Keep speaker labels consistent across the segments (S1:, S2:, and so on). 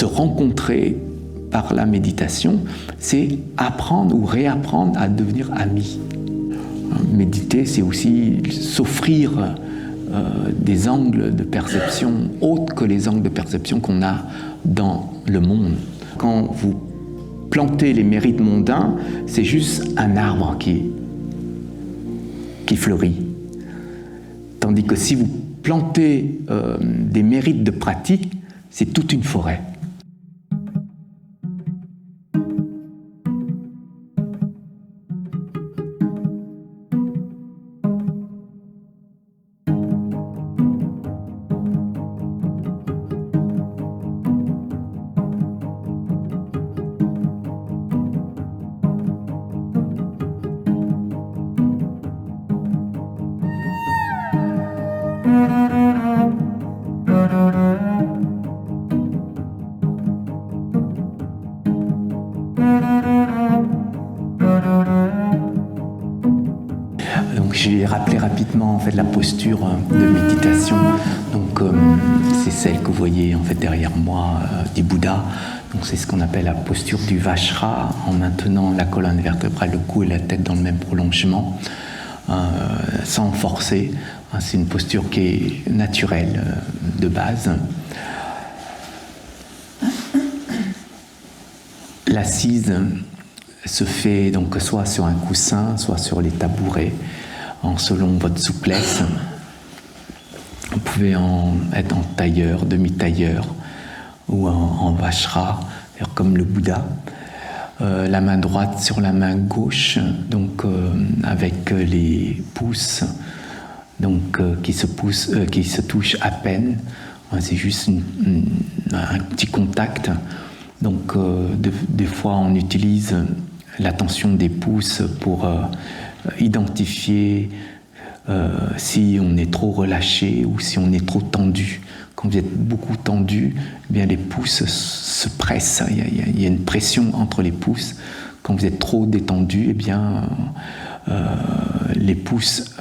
S1: se rencontrer par la méditation, c'est apprendre ou réapprendre à devenir amis. Méditer, c'est aussi s'offrir des angles de perception autres que les angles de perception qu'on a dans le monde. Quand vous plantez les mérites mondains, c'est juste un arbre qui fleurit. Tandis que si vous plantez des mérites de pratique, c'est toute une forêt. Donc j'ai rappelé rapidement en fait la posture de méditation. Donc c'est celle que vous voyez en fait derrière moi du Bouddha. Donc c'est ce qu'on appelle la posture du Vajra, en maintenant la colonne vertébrale, le cou et la tête dans le même prolongement, sans forcer. C'est une posture qui est naturelle de base. L'assise se fait donc soit sur un coussin, soit sur les tabourets, selon votre souplesse. Vous pouvez être en tailleur, demi-tailleur ou en Vajra, comme le Bouddha. La main droite sur la main gauche, donc avec les pouces donc, qui se touchent à peine. C'est juste un petit contact. Donc, des fois, on utilise la tension des pouces pour identifier si on est trop relâché ou si on est trop tendu. Quand vous êtes beaucoup tendu, eh bien les pouces se pressent. Il y a une pression entre les pouces. Quand vous êtes trop détendu, eh bien les pouces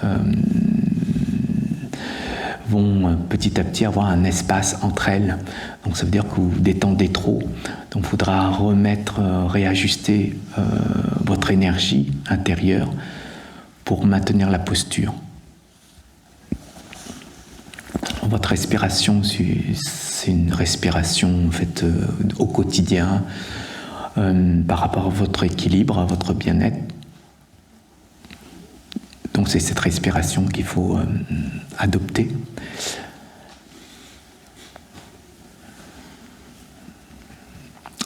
S1: vont petit à petit avoir un espace entre elles. Donc ça veut dire que vous détendez trop. Donc il faudra réajuster votre énergie intérieure pour maintenir la posture. Votre respiration, c'est une respiration en fait, au quotidien par rapport à votre équilibre, à votre bien-être. Donc c'est cette respiration qu'il faut adopter.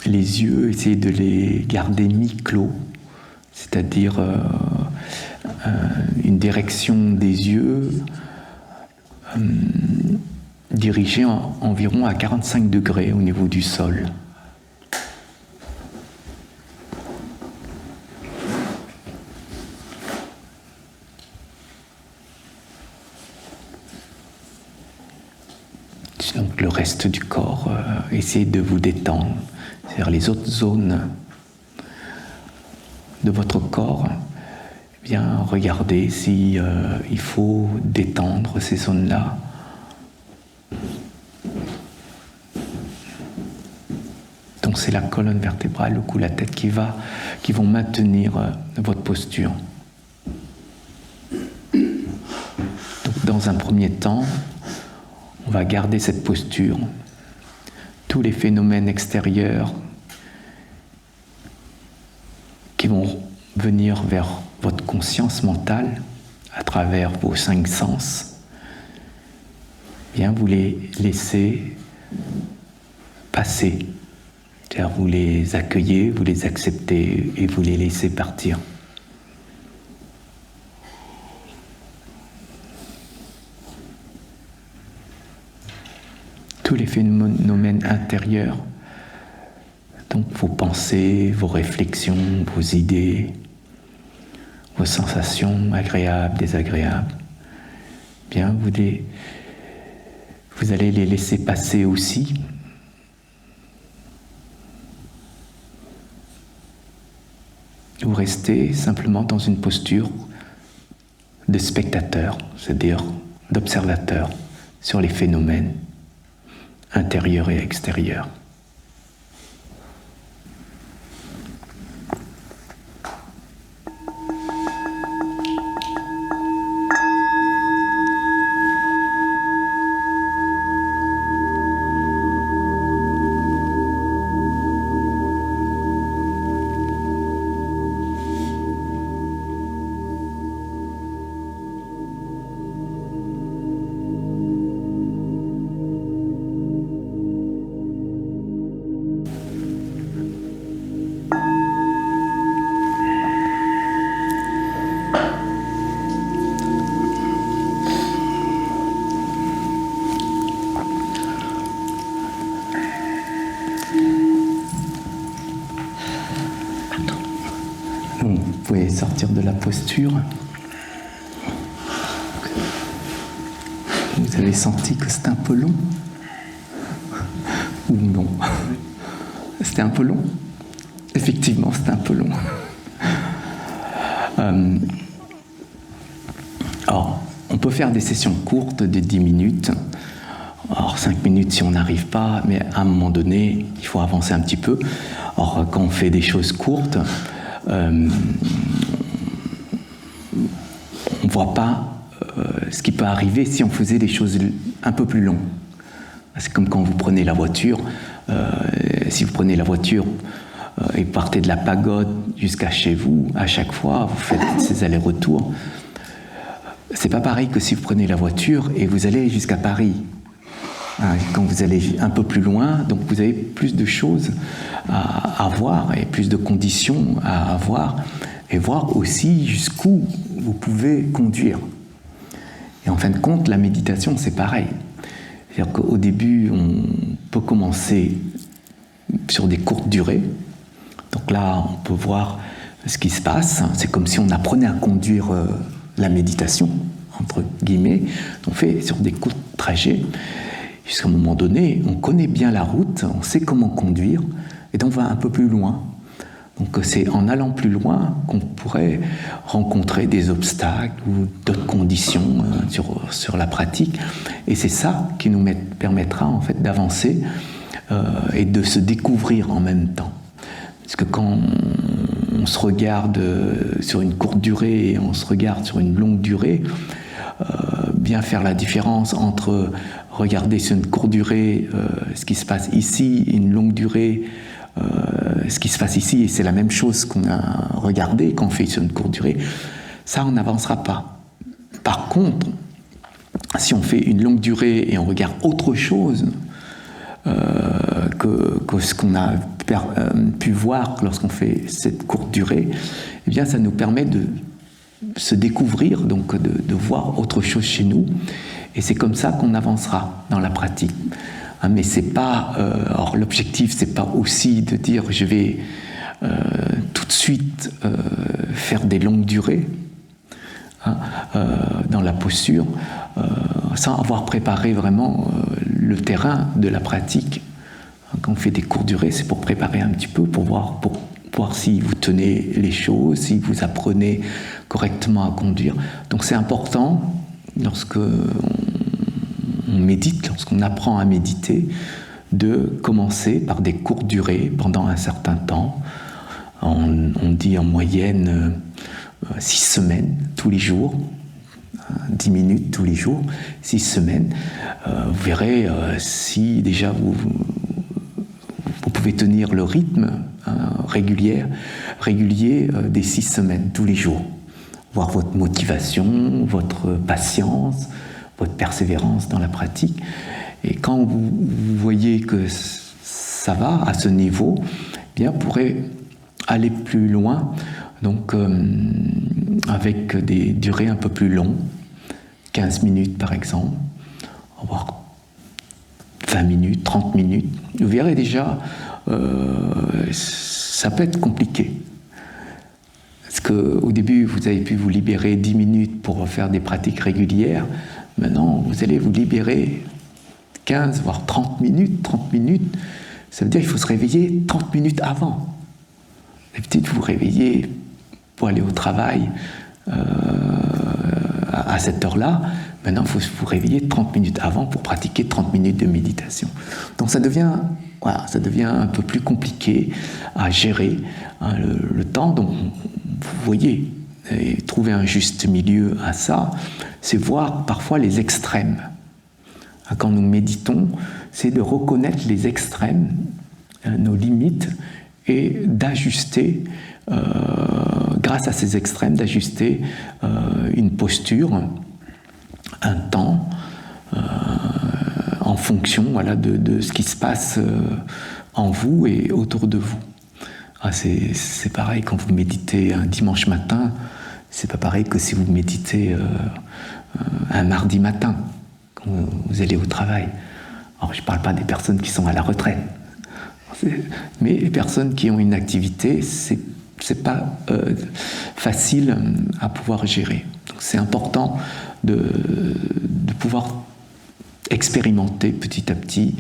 S1: Les yeux, essayez de les garder mi-clos, c'est-à-dire une direction des yeux dirigée environ à 45 degrés au niveau du sol. Donc le reste du corps, essayez de vous détendre. C'est-à-dire les autres zones de votre corps, eh bien regardez si il faut détendre ces zones-là. Donc c'est la colonne vertébrale, le cou, la tête qui vont maintenir votre posture. Donc dans un premier temps, on va garder cette posture. Tous les phénomènes extérieurs qui vont venir vers votre conscience mentale à travers vos 5 sens, bien vous les laissez passer. C'est-à-dire vous les accueillez, vous les acceptez et vous les laissez partir. Tous les phénomènes intérieurs, donc vos pensées, vos réflexions, vos idées, vos sensations agréables, désagréables, bien vous allez les laisser passer aussi. Vous restez simplement dans une posture de spectateur, c'est-à-dire d'observateur sur les phénomènes intérieurs et extérieurs. pouvez sortir de la posture. Vous avez senti que c'était un peu long? Ou non? C'était un peu long? Effectivement, c'était un peu long. Alors, on peut faire des sessions courtes de 10 minutes. Alors, 5 minutes si on n'arrive pas, mais à un moment donné, il faut avancer un petit peu. Alors, quand on fait des choses courtes, on ne voit pas ce qui peut arriver si on faisait des choses un peu plus longues. C'est comme quand vous prenez la voiture. Si vous prenez la voiture et partez de la pagode jusqu'à chez vous, à chaque fois, vous faites ces allers-retours. C'est pas pareil que si vous prenez la voiture et vous allez jusqu'à Paris. Quand vous allez un peu plus loin, donc vous avez plus de choses à voir et plus de conditions à avoir et voir aussi jusqu'où vous pouvez conduire. Et en fin de compte, la méditation, c'est pareil. C'est-à-dire qu'au début, on peut commencer sur des courtes durées. Donc là, on peut voir ce qui se passe. C'est comme si on apprenait à conduire la méditation, entre guillemets. On fait sur des courts trajets. Jusqu'à un moment donné, on connaît bien la route, on sait comment conduire, et donc on va un peu plus loin. Donc c'est en allant plus loin qu'on pourrait rencontrer des obstacles ou d'autres conditions sur la pratique. Et c'est ça qui nous permettra en fait d'avancer et de se découvrir en même temps. Parce que quand on se regarde sur une courte durée et on se regarde sur une longue durée, bien faire la différence entre regarder sur une courte durée ce qui se passe ici, une longue durée ce qui se passe ici, et c'est la même chose qu'on a regardé quand on fait sur une courte durée, ça on n'avancera pas. Par contre, si on fait une longue durée et on regarde autre chose que ce qu'on a pu voir lorsqu'on fait cette courte durée, eh bien ça nous permet de se découvrir, donc de voir autre chose chez nous, et c'est comme ça qu'on avancera dans la pratique. Mais c'est pas. Alors l'objectif, c'est pas aussi de dire je vais tout de suite faire des longues durées dans la posture, sans avoir préparé vraiment le terrain de la pratique. Quand on fait des courtes durées, c'est pour préparer un petit peu, pour voir si vous tenez les choses, si vous apprenez correctement à conduire. Donc c'est important lorsque on médite, lorsqu'on apprend à méditer, de commencer par des courtes durées pendant un certain temps. On dit en moyenne 6 semaines tous les jours, 10 minutes tous les jours, 6 semaines. Vous verrez si déjà vous pouvez tenir le rythme régulier des 6 semaines tous les jours. Voir votre motivation, votre patience, votre persévérance dans la pratique. Et quand vous voyez que ça va à ce niveau, eh bien, vous pourrez aller plus loin, donc avec des durées un peu plus longues, 15 minutes par exemple, voire 20 minutes, 30 minutes. Vous verrez déjà, ça peut être compliqué. Parce qu'au début, vous avez pu vous libérer 10 minutes pour faire des pratiques régulières. Maintenant, vous allez vous libérer 15, voire 30 minutes. 30 minutes, ça veut dire qu'il faut se réveiller 30 minutes avant. D'habitude, vous vous réveillez pour aller au travail à cette heure-là. Maintenant, il faut vous réveiller 30 minutes avant pour pratiquer 30 minutes de méditation. Donc ça devient un peu plus compliqué à gérer le temps. Donc, vous voyez, et trouver un juste milieu à ça, c'est voir parfois les extrêmes. Quand nous méditons, c'est de reconnaître les extrêmes, nos limites, et d'ajuster, grâce à ces extrêmes, d'ajuster une posture, un temps, en fonction de ce qui se passe en vous et autour de vous. C'est pareil quand vous méditez un dimanche matin, c'est pas pareil que si vous méditez un mardi matin, quand vous allez au travail. Alors je ne parle pas des personnes qui sont à la retraite, mais les personnes qui ont une activité, c'est facile à pouvoir gérer. Donc c'est important de pouvoir expérimenter petit à petit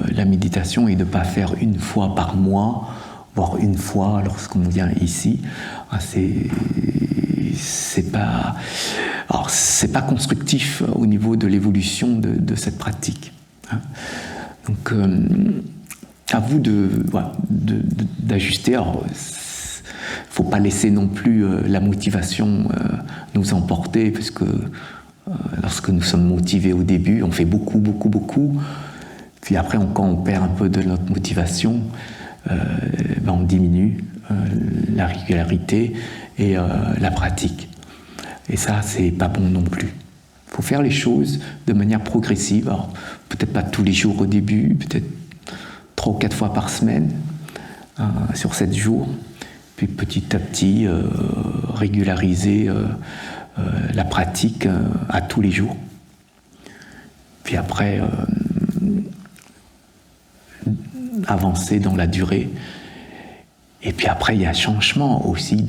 S1: la méditation et de ne pas faire une fois par mois, voire une fois lorsqu'on vient ici. C'est pas constructif au niveau de l'évolution de cette pratique. Donc à vous d'ajuster. Alors, il ne faut pas laisser non plus la motivation nous emporter, parce que lorsque nous sommes motivés au début, on fait beaucoup. Puis après, quand on perd un peu de notre motivation, on diminue la régularité et la pratique. Et ça, c'est pas bon non plus. Il faut faire les choses de manière progressive. Alors, peut-être pas tous les jours au début, peut-être 3 ou 4 fois par semaine, sur 7 jours. Puis petit à petit, régulariser la pratique à tous les jours. Puis après, avancer dans la durée. Et puis après, il y a un changement aussi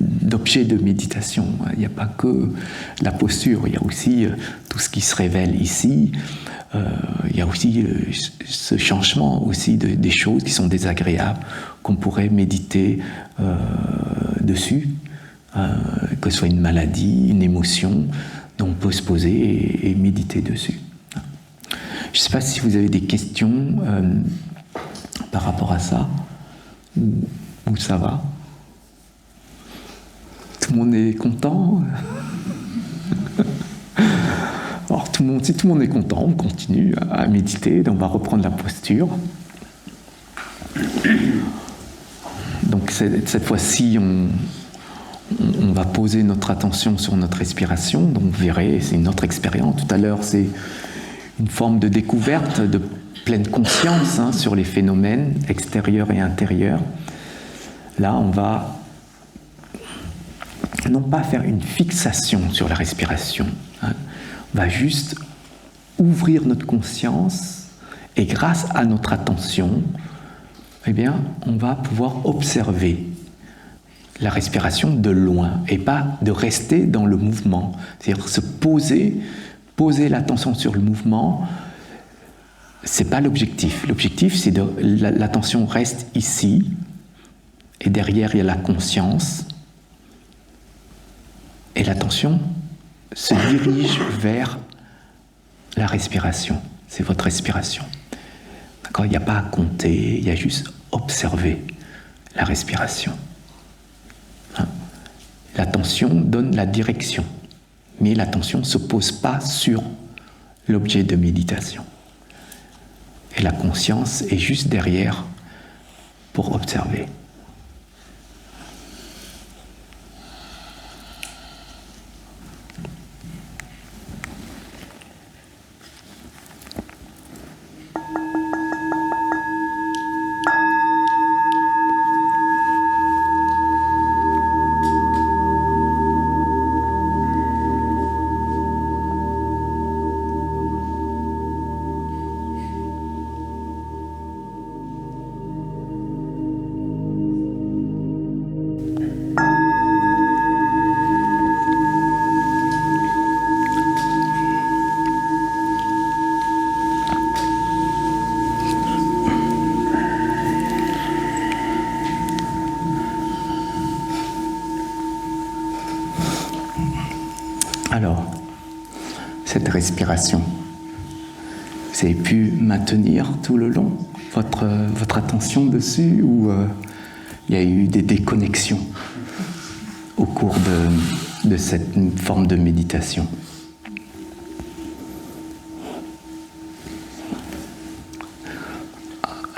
S1: d'objet de méditation. Il n'y a pas que la posture, il y a aussi tout ce qui se révèle ici. Il y a aussi ce changement aussi des choses qui sont désagréables, qu'on pourrait méditer dessus, que ce soit une maladie, une émotion, dont on peut se poser et méditer dessus. Je ne sais pas si vous avez des questions par rapport à ça, ou ça va. Tout le monde est content. Alors, si tout le monde est content, on continue à méditer, donc on va reprendre la posture. Donc cette fois-ci, on va poser notre attention sur notre respiration. Donc vous verrez, c'est une autre expérience. Tout à l'heure, c'est une forme de découverte, de pleine conscience sur les phénomènes extérieurs et intérieurs. Là, on va non pas faire une fixation sur la respiration, on va juste ouvrir notre conscience et grâce à notre attention, on va pouvoir observer la respiration de loin et pas de rester dans le mouvement. C'est-à-dire se poser l'attention sur le mouvement, c'est pas l'objectif. L'objectif, c'est l'attention reste ici et derrière il y a la conscience et l'attention se dirige vers la respiration. C'est votre respiration. D'accord ? Il n'y a pas à compter, il y a juste observer la respiration. L'attention donne la direction, mais l'attention ne se pose pas sur l'objet de méditation. Et la conscience est juste derrière pour observer. Alors, cette respiration, vous avez pu maintenir tout le long votre attention dessus ou il y a eu des déconnexions au cours de cette forme de méditation?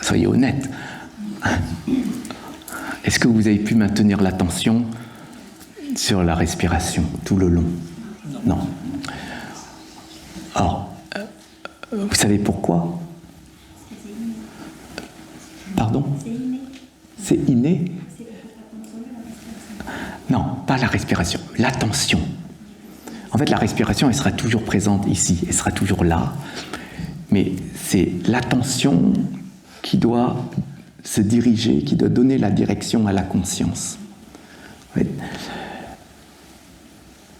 S1: Soyez honnête. Est-ce que vous avez pu maintenir l'attention sur la respiration tout le long? Non. Alors, vous savez pourquoi? Pardon? C'est inné? Non, pas la respiration, l'attention. En fait, la respiration, elle sera toujours présente ici, elle sera toujours là, mais c'est l'attention qui doit se diriger, qui doit donner la direction à la conscience. Oui.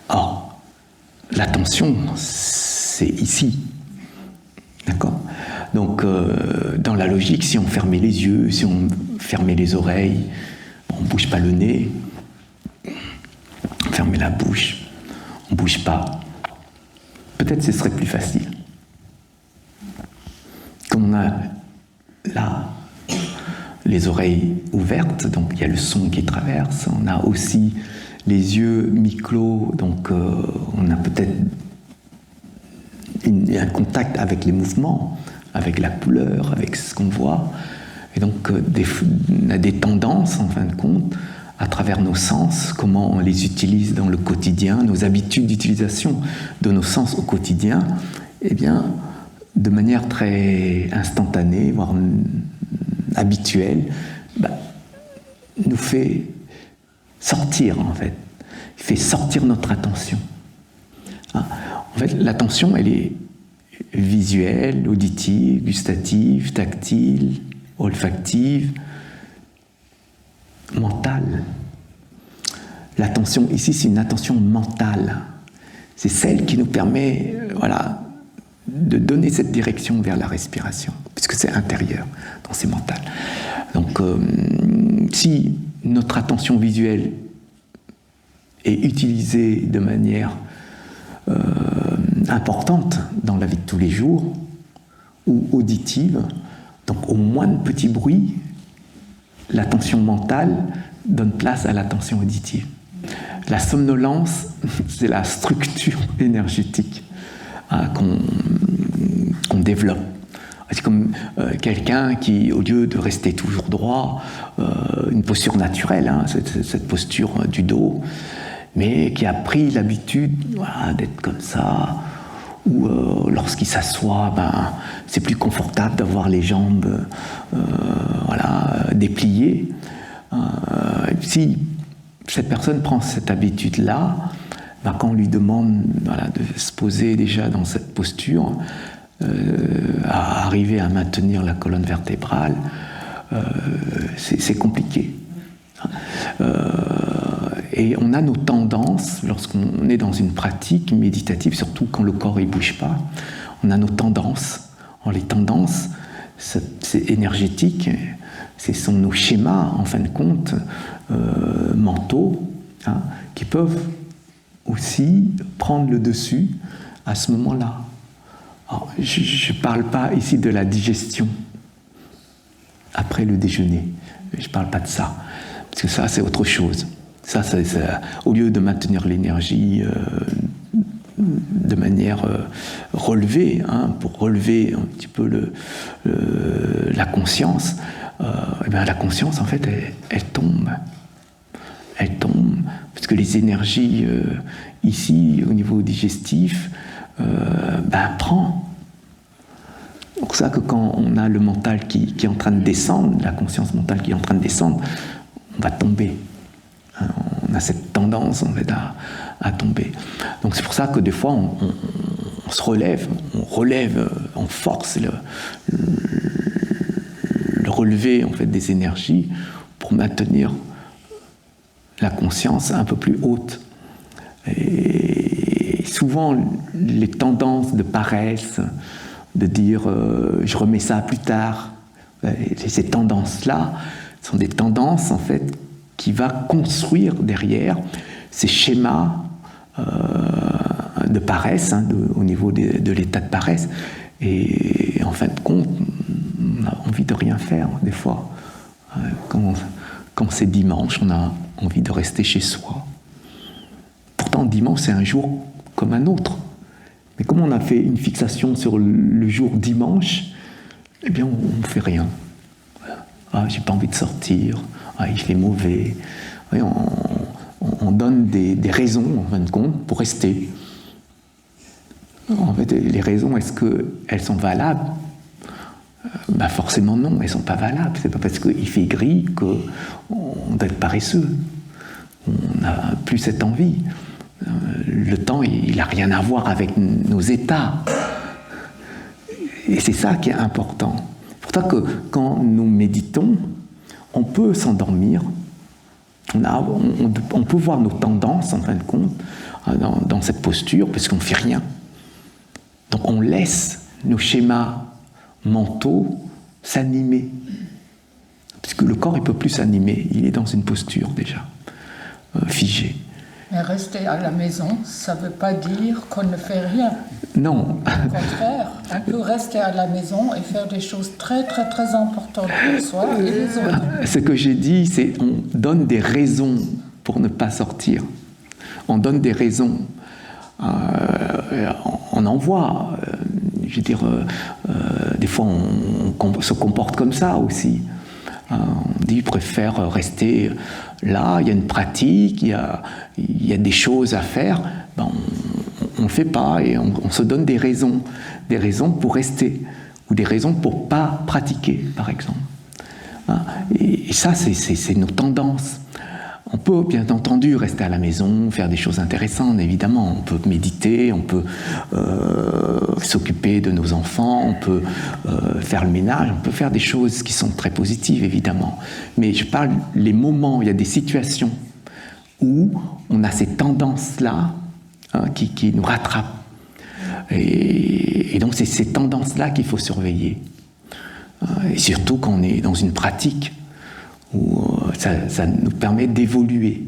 S1: Or, l'attention, c'est ici. D'accord ? Donc, dans la logique, si on fermait les yeux, si on fermait les oreilles, on ne bouge pas le nez, on fermait la bouche, on ne bouge pas, peut-être ce serait plus facile. Comme on a là les oreilles ouvertes, donc il y a le son qui traverse, on a aussi les yeux mi-clos, donc on a peut-être un contact avec les mouvements, avec la couleur, avec ce qu'on voit. Et donc, on a des tendances, en fin de compte, à travers nos sens, comment on les utilise dans le quotidien, nos habitudes d'utilisation de nos sens au quotidien, eh bien, de manière très instantanée, voire habituelle, nous fait sortir, en fait. Il fait sortir notre attention. En fait, l'attention, elle est visuelle, auditive, gustative, tactile, olfactive, mentale. L'attention, ici, c'est une attention mentale. C'est celle qui nous permet, de donner cette direction vers la respiration, puisque c'est intérieur, donc c'est mental. Donc, si notre attention visuelle est utilisée de manière importante dans la vie de tous les jours, ou auditive, donc au moindre petit bruit, l'attention mentale donne place à l'attention auditive. La somnolence, c'est la structure énergétique qu'on développe. C'est comme quelqu'un qui, au lieu de rester toujours droit, une posture naturelle, cette posture du dos, mais qui a pris l'habitude d'être comme ça, ou lorsqu'il s'assoit, c'est plus confortable d'avoir les jambes dépliées. Si cette personne prend cette habitude-là, quand on lui demande de se poser déjà dans cette posture, à arriver à maintenir la colonne vertébrale, c'est compliqué. Et on a nos tendances, lorsqu'on est dans une pratique méditative, surtout quand le corps ne bouge pas, on a nos tendances. Les tendances, c'est énergétique, ce sont nos schémas, en fin de compte, mentaux, qui peuvent aussi prendre le dessus à ce moment-là. Alors, je ne parle pas ici de la digestion après le déjeuner, je ne parle pas de ça, parce que ça, c'est autre chose. Ça, au lieu de maintenir l'énergie de manière relevée, pour relever un petit peu la conscience, la conscience, en fait, elle tombe. Elle tombe, parce que les énergies ici, au niveau digestif, prend. C'est pour ça que quand on a le mental qui est en train de descendre, la conscience mentale qui est en train de descendre, on va tomber. On a cette tendance, en fait, à tomber. Donc c'est pour ça que des fois, on se relève, on force le relevé, en fait, des énergies pour maintenir la conscience un peu plus haute. Et souvent, les tendances de paresse, de dire je remets ça plus tard, ces tendances-là sont des tendances, en fait, qui va construire derrière ces schémas de paresse, au niveau de l'état de paresse. Et en fin de compte, on a envie de rien faire, des fois. Quand c'est dimanche, on a envie de rester chez soi. Pourtant, dimanche, c'est un jour comme un autre. Mais comme on a fait une fixation sur le jour dimanche, eh bien, on ne fait rien. J'ai pas envie de sortir. Il fait mauvais. Oui, on donne des raisons, en fin de compte, pour rester. En fait, les raisons, est-ce qu'elles sont valables ? Forcément non, elles ne sont pas valables. C'est pas parce qu'il fait gris qu'on doit être paresseux. On n'a plus cette envie. Le temps, il n'a rien à voir avec nos états. Et c'est ça qui est important. C'est pour ça que quand nous méditons, on peut s'endormir, on peut voir nos tendances, en fin de compte, dans cette posture, parce qu'on ne fait rien. Donc on laisse nos schémas mentaux s'animer. Parce que le corps, il ne peut plus s'animer, il est dans une posture déjà, figée.
S2: Mais rester à la maison, ça ne veut pas dire qu'on ne fait rien.
S1: Non.
S2: Au contraire, on peut rester à la maison et faire des choses très, très, très importantes pour soi et les autres.
S1: Ce que j'ai dit, c'est on donne des raisons pour ne pas sortir. On donne des raisons. On en voit. Je veux dire, des fois, on se comporte comme ça aussi. On dit, je préfère rester là, il y a une pratique, il y a des choses à faire. Ben, on ne fait pas et on se donne des raisons pour rester, ou des raisons pour ne pas pratiquer, par exemple. Et ça, c'est nos tendances. On peut bien entendu rester à la maison, faire des choses intéressantes, évidemment. On peut méditer, on peut s'occuper de nos enfants, on peut faire le ménage, on peut faire des choses qui sont très positives, évidemment. Mais je parle les moments, il y a des situations où on a ces tendances-là qui nous rattrapent. Et donc c'est ces tendances-là qu'il faut surveiller. Et surtout quand on est dans une pratique où ça nous permet d'évoluer.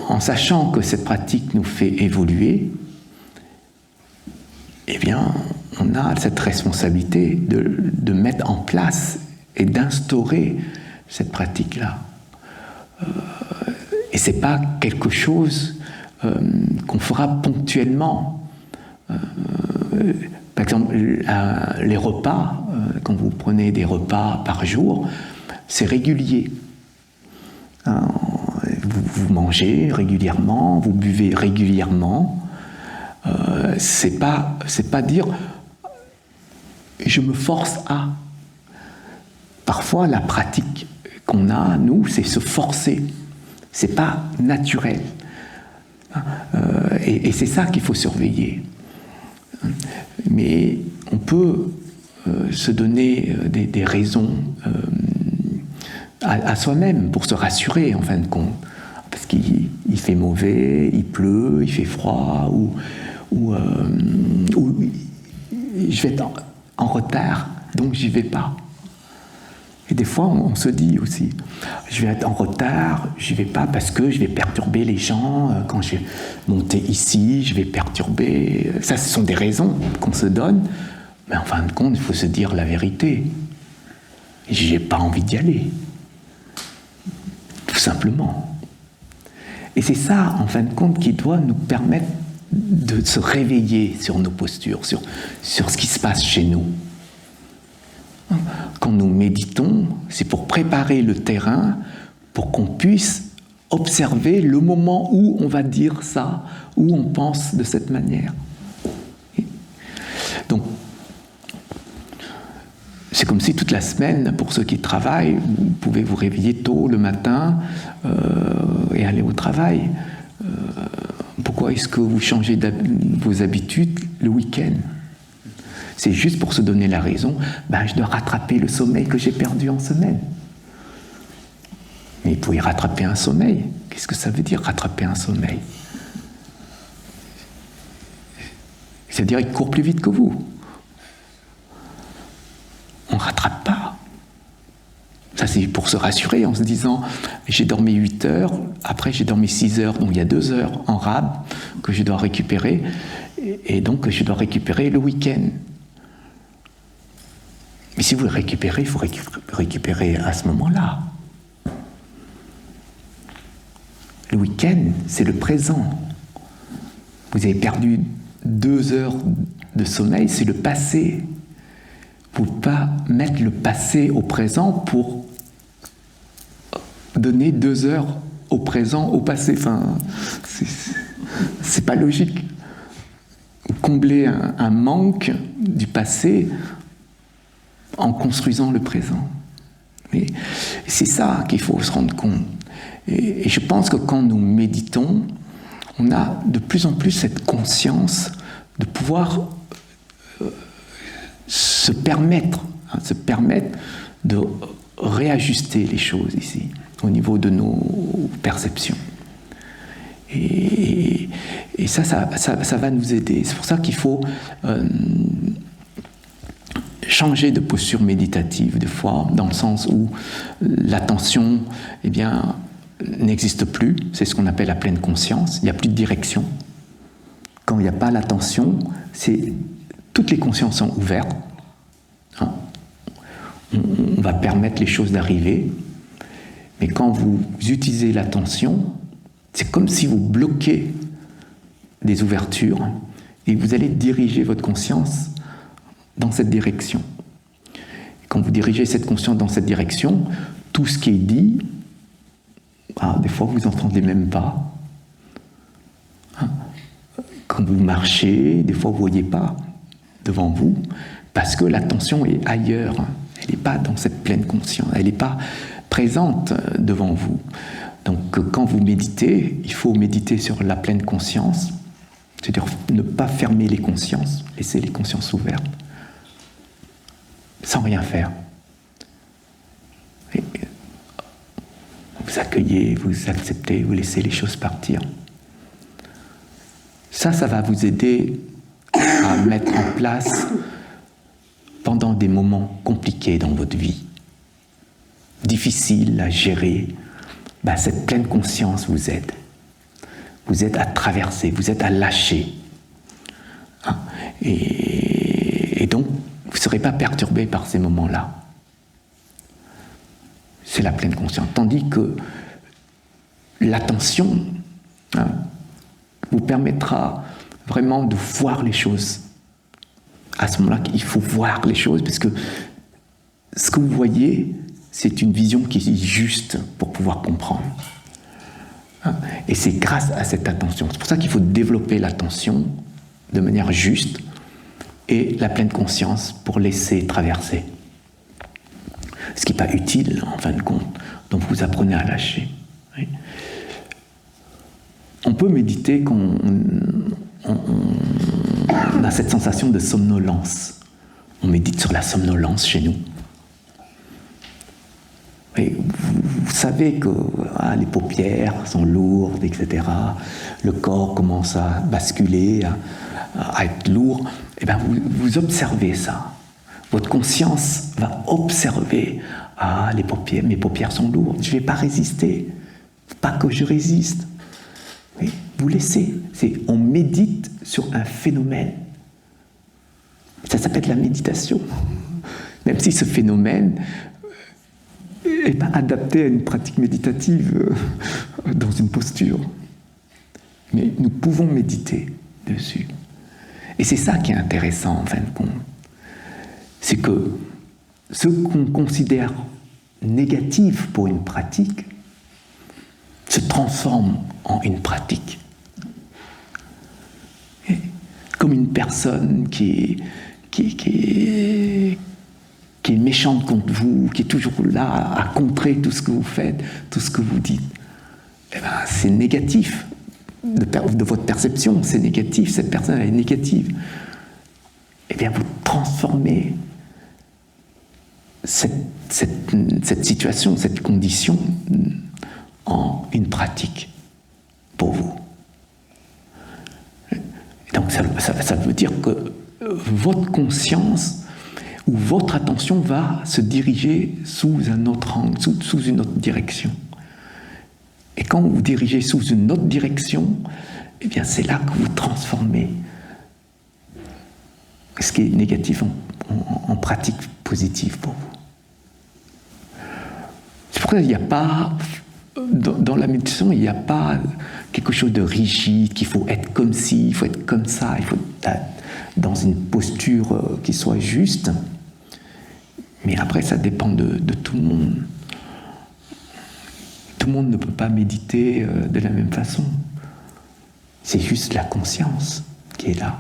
S1: En sachant que cette pratique nous fait évoluer, eh bien, on a cette responsabilité de mettre en place et d'instaurer cette pratique-là. Et ce n'est pas quelque chose qu'on fera ponctuellement. Par exemple, les repas, quand vous prenez des repas par jour, c'est régulier. Vous mangez régulièrement, vous buvez régulièrement. C'est pas dire je me force à. Parfois, la pratique qu'on a, nous, c'est se forcer. C'est pas naturel. Et c'est ça qu'il faut surveiller. Mais on peut se donner des raisons à soi-même pour se rassurer en fin de compte, parce qu'il fait mauvais, il pleut, il fait froid, ou je vais être en retard, donc j'y vais pas. Et des fois on se dit aussi, je vais être en retard, j'y vais pas parce que je vais perturber les gens, quand je vais monter ici, je vais perturber. Ça, ce sont des raisons qu'on se donne, mais en fin de compte, il faut se dire la vérité. J'ai pas envie d'y aller. Tout simplement. Et c'est ça, en fin de compte, qui doit nous permettre de se réveiller sur nos postures, sur ce qui se passe chez nous. Quand nous méditons, c'est pour préparer le terrain, pour qu'on puisse observer le moment où on va dire ça, où on pense de cette manière. Donc, c'est comme si toute la semaine, pour ceux qui travaillent, vous pouvez vous réveiller tôt le matin et aller au travail. Pourquoi est-ce que vous changez vos habitudes le week-end ? C'est juste pour se donner la raison, je dois rattraper le sommeil que j'ai perdu en semaine. Mais vous pouvez rattraper un sommeil. Qu'est-ce que ça veut dire, rattraper un sommeil ? C'est-à-dire qu'il court plus vite que vous. On ne rattrape pas. Ça, c'est pour se rassurer en se disant j'ai dormi 8 heures, après j'ai dormi 6 heures, donc il y a 2 heures en rab que je dois récupérer, et donc je dois récupérer le week-end. Mais si vous le récupérez, il faut récupérer à ce moment-là. Le week-end, c'est le présent. Vous avez perdu 2 heures de sommeil, c'est le passé. Vous ne pouvez pas mettre le passé au présent pour donner 2 heures au présent, au passé. Enfin, c'est pas logique. Combler un manque du passé en construisant le présent. Et c'est ça qu'il faut se rendre compte. Et je pense que quand nous méditons, on a de plus en plus cette conscience de pouvoir se permettre se permettre de réajuster les choses ici, au niveau de nos perceptions. Et ça va nous aider. C'est pour ça qu'il faut changer de posture méditative, des fois, dans le sens où l'attention, eh bien, n'existe plus. C'est ce qu'on appelle la pleine conscience. Il n'y a plus de direction. Quand il n'y a pas l'attention, toutes les consciences sont ouvertes. Hein. On va permettre les choses d'arriver. Mais quand vous utilisez l'attention, c'est comme si vous bloquez des ouvertures et vous allez diriger votre conscience dans cette direction. Et quand vous dirigez cette conscience dans cette direction, tout ce qui est dit, des fois vous n'entendez même pas. Hein? Quand vous marchez, des fois vous ne voyez pas devant vous, parce que l'attention est ailleurs. Elle n'est pas dans cette pleine conscience, elle n'est pas présente devant vous. Donc quand vous méditez, il faut méditer sur la pleine conscience, c'est-à-dire ne pas fermer les consciences, laisser les consciences ouvertes, sans rien faire. Et vous accueillez, vous acceptez, vous laissez les choses partir. Ça va vous aider à mettre en place, pendant des moments compliqués dans votre vie, difficiles à gérer, cette pleine conscience vous aide. Vous aide à traverser, vous aide à lâcher. Hein? Et donc, vous ne serez pas perturbé par ces moments-là. C'est la pleine conscience. Tandis que l'attention vous permettra vraiment de voir les choses. À ce moment-là, il faut voir les choses, parce que ce que vous voyez, c'est une vision qui est juste pour pouvoir comprendre. Et c'est grâce à cette attention. C'est pour ça qu'il faut développer l'attention de manière juste et la pleine conscience pour laisser traverser. Ce qui n'est pas utile, en fin de compte. Donc vous apprenez à lâcher. Oui. On peut méditer quand on a cette sensation de somnolence. On médite sur la somnolence chez nous. Et vous savez que les paupières sont lourdes, etc. Le corps commence à basculer, à être lourd. Et bien vous observez ça. Votre conscience va observer les paupières, mes paupières sont lourdes, je ne vais pas résister. Pas que je résiste. Oui, vous laissez. On médite sur un phénomène. Ça s'appelle la méditation. Même si ce phénomène n'est pas adapté à une pratique méditative dans une posture. Mais nous pouvons méditer dessus. Et c'est ça qui est intéressant en fin de compte. C'est que ce qu'on considère négatif pour une pratique se transforme en une pratique. Et comme une personne qui est méchante contre vous, qui est toujours là à contrer tout ce que vous faites, tout ce que vous dites, c'est négatif. De votre perception, c'est négatif, cette personne elle est négative. Eh bien, vous transformez cette situation, cette condition en une pratique pour vous. Et donc ça veut dire que votre conscience ou votre attention va se diriger sous un autre angle, sous une autre direction. Et quand vous dirigez sous une autre direction, eh bien c'est là que vous transformez ce qui est négatif en pratique positive pour vous. C'est pour ça qu'il n'y a pas, dans la méditation, il n'y a pas quelque chose de rigide, qu'il faut être comme ci, il faut être comme ça, il faut être dans une posture qui soit juste. Mais après, ça dépend de tout le monde. Tout le monde ne peut pas méditer de la même façon. C'est juste la conscience qui est là.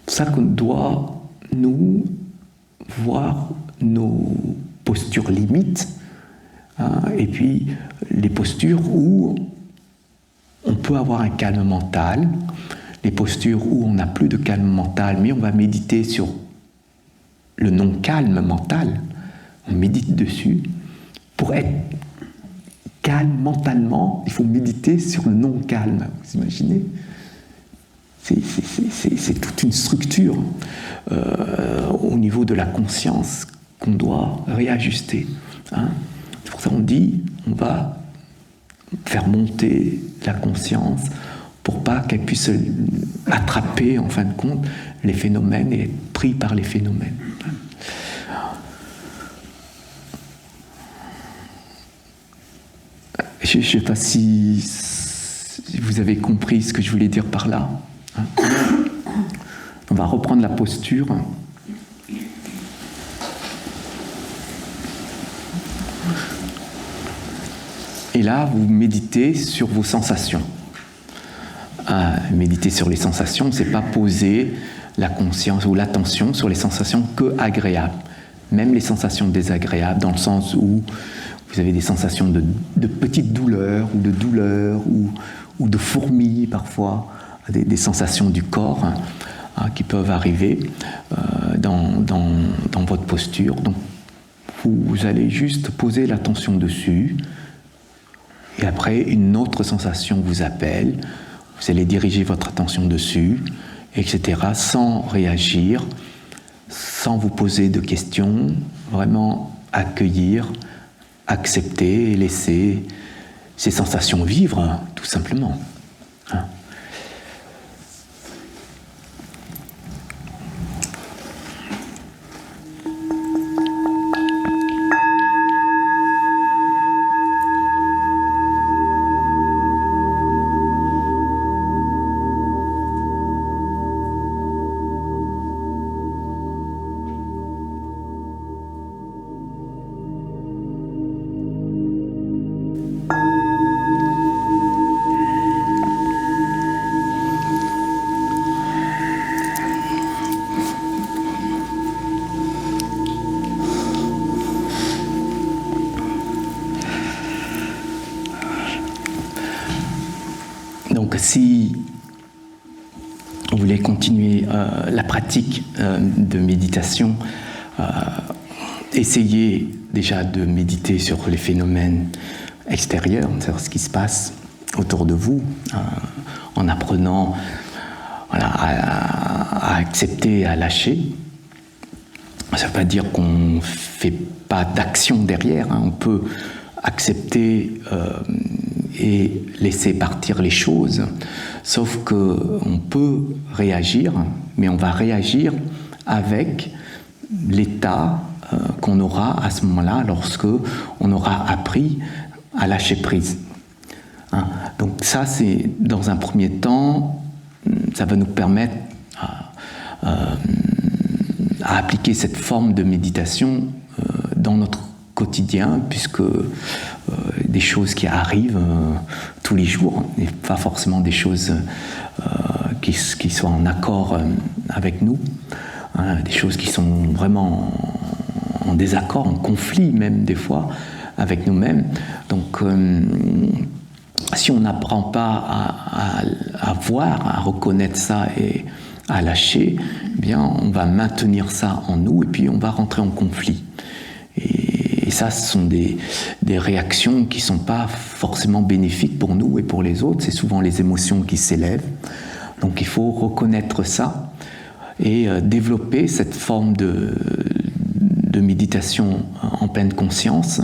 S1: C'est pour ça qu'on doit, nous, voir nos postures limites, et puis les postures où on peut avoir un calme mental, les postures où on n'a plus de calme mental, mais on va méditer sur le non-calme mental, on médite dessus. Pour être calme mentalement, il faut méditer sur le non-calme. Vous imaginez ? C'est toute une structure au niveau de la conscience qu'on doit réajuster. Hein. C'est pour ça qu'on dit, on va faire monter la conscience pour pas qu'elle puisse attraper, en fin de compte, les phénomènes et être pris par les phénomènes. Je ne sais pas si vous avez compris ce que je voulais dire par là. On va reprendre la posture. Et là, vous méditez sur vos sensations. Méditer sur les sensations, c'est pas poser la conscience ou l'attention sur les sensations que agréables. Même les sensations désagréables, dans le sens où vous avez des sensations de petites douleurs ou de fourmis parfois, des sensations du corps qui peuvent arriver dans votre posture. Donc vous allez juste poser l'attention dessus et après une autre sensation vous appelle, vous allez diriger votre attention dessus, etc. sans réagir, sans vous poser de questions, vraiment accueillir, accepter et laisser ces sensations vivre, tout simplement. Hein. Donc si vous voulez continuer la pratique de méditation, essayez déjà de méditer sur les phénomènes extérieurs, sur ce qui se passe autour de vous, en apprenant à accepter, à lâcher. Ça ne veut pas dire qu'on ne fait pas d'action derrière, hein. On peut accepter et laisser partir les choses, sauf qu'on peut réagir, mais on va réagir avec l'état qu'on aura à ce moment-là, lorsque on aura appris à lâcher prise. Hein. Donc ça, c'est dans un premier temps, ça va nous permettre à appliquer cette forme de méditation dans notre quotidien, puisque des choses qui arrivent tous les jours, et pas forcément des choses qui soient en accord avec nous, hein, des choses qui sont vraiment en désaccord, en conflit même des fois avec nous-mêmes. Donc si on n'apprend pas à voir, à reconnaître ça et à lâcher, eh bien on va maintenir ça en nous et puis on va rentrer en conflit. Et ça, ce sont des réactions qui ne sont pas forcément bénéfiques pour nous et pour les autres. C'est souvent les émotions qui s'élèvent. Donc il faut reconnaître ça et développer cette forme de méditation en pleine conscience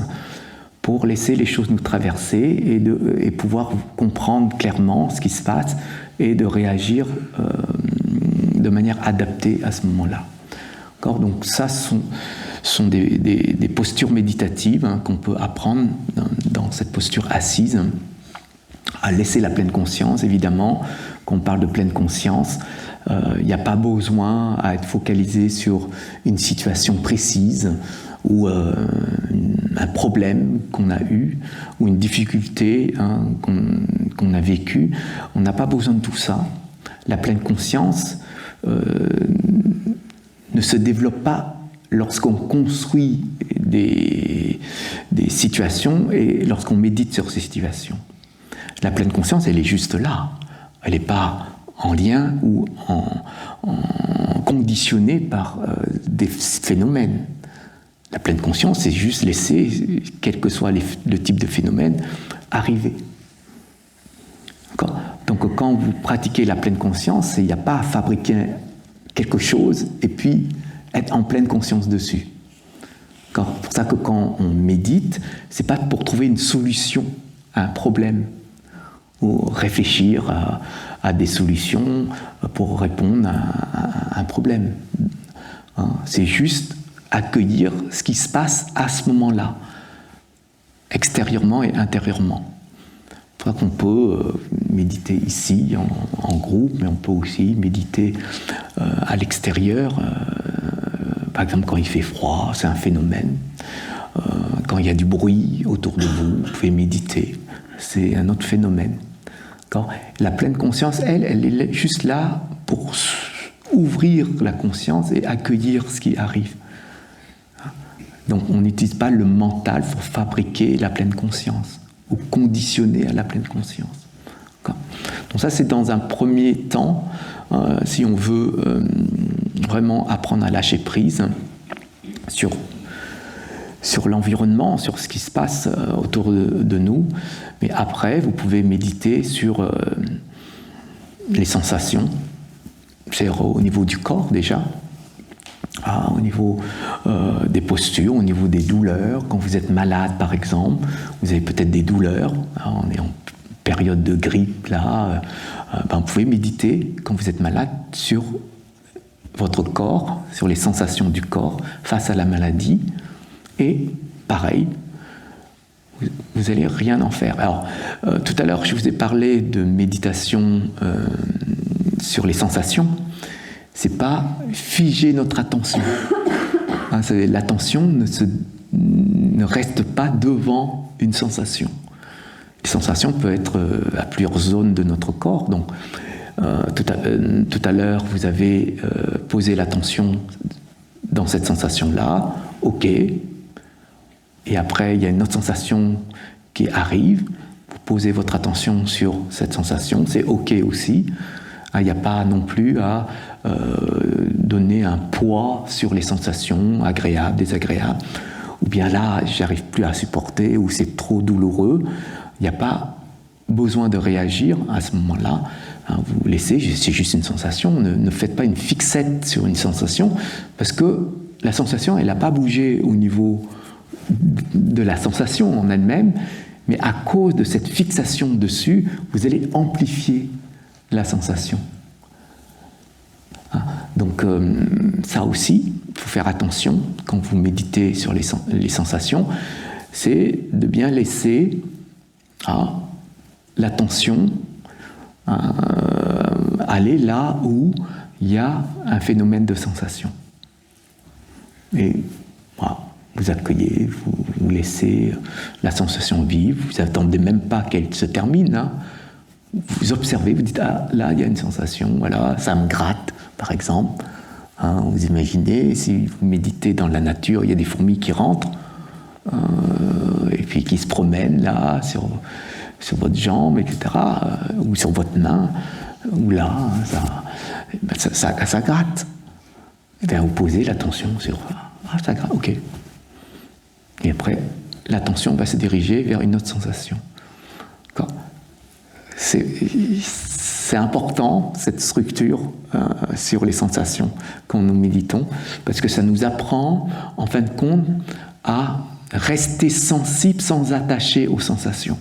S1: pour laisser les choses nous traverser et pouvoir comprendre clairement ce qui se passe et de réagir de manière adaptée à ce moment-là. D'accord ? Donc ça, sont des postures méditatives qu'on peut apprendre dans cette posture assise, à laisser la pleine conscience, évidemment. Quand on parle de pleine conscience, il n'y a pas besoin à être focalisé sur une situation précise ou un problème qu'on a eu ou une difficulté qu'on a vécue. On n'a pas besoin de tout ça. La pleine conscience ne se développe pas lorsqu'on construit des situations et lorsqu'on médite sur ces situations. La pleine conscience, elle est juste là. Elle n'est pas en lien ou conditionné par des phénomènes. La pleine conscience, c'est juste laisser, quel que soit le type de phénomène, arriver. Donc quand vous pratiquez la pleine conscience, il n'y a pas à fabriquer quelque chose et puis être en pleine conscience dessus. C'est pour ça que quand on médite, ce n'est pas pour trouver une solution à un problème ou réfléchir à des solutions pour répondre à un problème. C'est juste accueillir ce qui se passe à ce moment-là, extérieurement et intérieurement. C'est pour ça qu'on peut méditer ici en groupe, mais on peut aussi méditer à l'extérieur. Par exemple, quand il fait froid, c'est un phénomène. Quand il y a du bruit autour de vous, vous pouvez méditer. C'est un autre phénomène. La pleine conscience, elle est juste là pour ouvrir la conscience et accueillir ce qui arrive. Donc on n'utilise pas le mental pour fabriquer la pleine conscience ou conditionner à la pleine conscience. Donc ça, c'est dans un premier temps, si on veut vraiment apprendre à lâcher prise sur l'environnement, sur ce qui se passe autour de nous. Mais après, vous pouvez méditer sur les sensations, c'est-à-dire au niveau du corps déjà, au niveau des postures, au niveau des douleurs. Quand vous êtes malade, par exemple, vous avez peut-être des douleurs. On est en période de grippe, là. Vous pouvez méditer, quand vous êtes malade, sur votre corps, sur les sensations du corps face à la maladie. Et pareil, vous n'allez rien en faire. Alors, tout à l'heure, je vous ai parlé de méditation sur les sensations. C'est pas figer notre attention. L'attention ne reste pas devant une sensation. Les sensations peuvent être à plusieurs zones de notre corps. Donc, tout à l'heure, vous avez posé l'attention dans cette sensation-là. OK. Et après, il y a une autre sensation qui arrive. Vous posez votre attention sur cette sensation. C'est OK aussi. Il n'y a pas non plus à donner un poids sur les sensations agréables, désagréables. Ou bien là, j'arrive plus à supporter, ou c'est trop douloureux. Il n'y a pas besoin de réagir à ce moment-là. Vous laissez, c'est juste une sensation. Ne faites pas une fixette sur une sensation, parce que la sensation, elle n'a pas bougé au niveau de la sensation en elle-même, mais à cause de cette fixation dessus, vous allez amplifier la sensation. Donc ça aussi, il faut faire attention quand vous méditez sur les sensations, c'est de bien laisser l'attention aller là où il y a un phénomène de sensation. Et voilà, vous accueillez, vous laissez la sensation vivre, vous n'attendez même pas qu'elle se termine. Vous observez, vous dites, là, il y a une sensation, voilà, ça me gratte, par exemple. Vous imaginez, si vous méditez dans la nature, il y a des fourmis qui rentrent, et puis qui se promènent, là, sur votre jambe, etc., ou sur votre main, ou là, ça gratte. Et bien, vous posez l'attention sur, ça gratte, ok. Et après, l'attention va se diriger vers une autre sensation. D'accord ? C'est important, cette structure sur les sensations quand nous méditons, parce que ça nous apprend, en fin de compte, à rester sensible sans attacher aux sensations.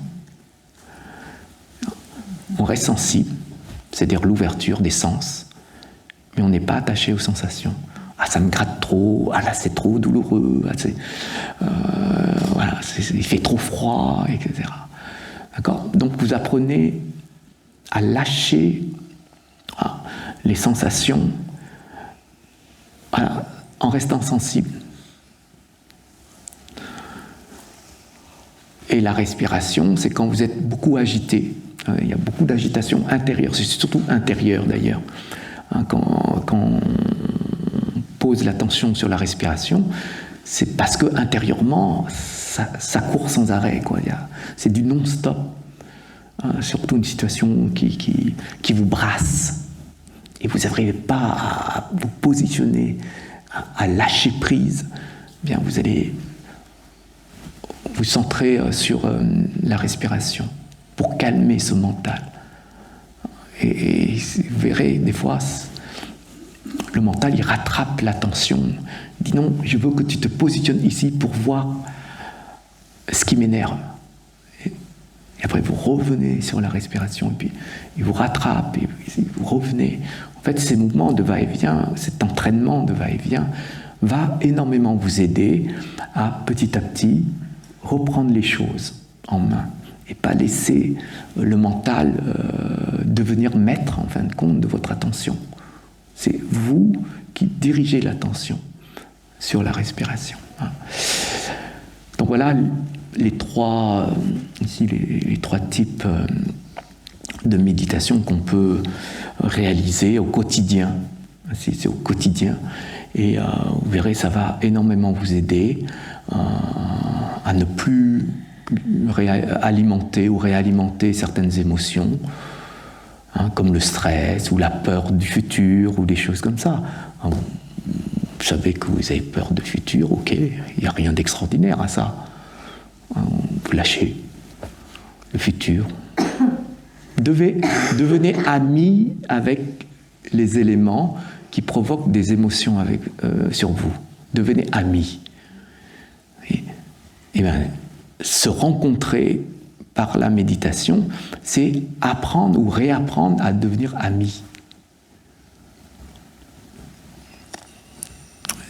S1: On reste sensible, c'est-à-dire l'ouverture des sens, mais on n'est pas attaché aux sensations. Ça me gratte trop, là c'est trop douloureux, voilà, il fait trop froid, etc. D'accord ? Donc vous apprenez à lâcher les sensations en restant sensible. Et la respiration, c'est quand vous êtes beaucoup agité. Il y a beaucoup d'agitation intérieure, c'est surtout intérieure d'ailleurs. Quand on pose l'attention sur la respiration, c'est parce que intérieurement, ça court sans arrêt, quoi. C'est du non-stop. Surtout une situation qui vous brasse. et vous n'arrivez pas à vous positionner, à lâcher prise, eh bien vous allez vous centrer sur la respiration pour calmer ce mental. Et vous verrez, des fois, le mental, il rattrape l'attention. Il dit non, je veux que tu te positionnes ici pour voir ce qui m'énerve. Et après, vous revenez sur la respiration, et puis il vous rattrape, et vous revenez. En fait, ces mouvements de va-et-vient, cet entraînement de va-et-vient, va énormément vous aider à petit reprendre les choses en main et pas laisser le mental devenir maître, en fin de compte, de votre attention. C'est vous qui dirigez l'attention sur la respiration. Donc voilà les trois types de méditation qu'on peut réaliser au quotidien. C'est au quotidien. Et vous verrez, ça va énormément vous aider à ne plus alimenter ou réalimenter certaines émotions, comme le stress ou la peur du futur ou des choses comme ça. Vous savez que vous avez peur du futur, ok, il n'y a rien d'extraordinaire à ça. Vous lâchez le futur. Devenez amis avec les éléments qui provoquent des émotions sur vous. Devenez amis. Et bien, se rencontrer par la méditation, c'est apprendre ou réapprendre à devenir amis.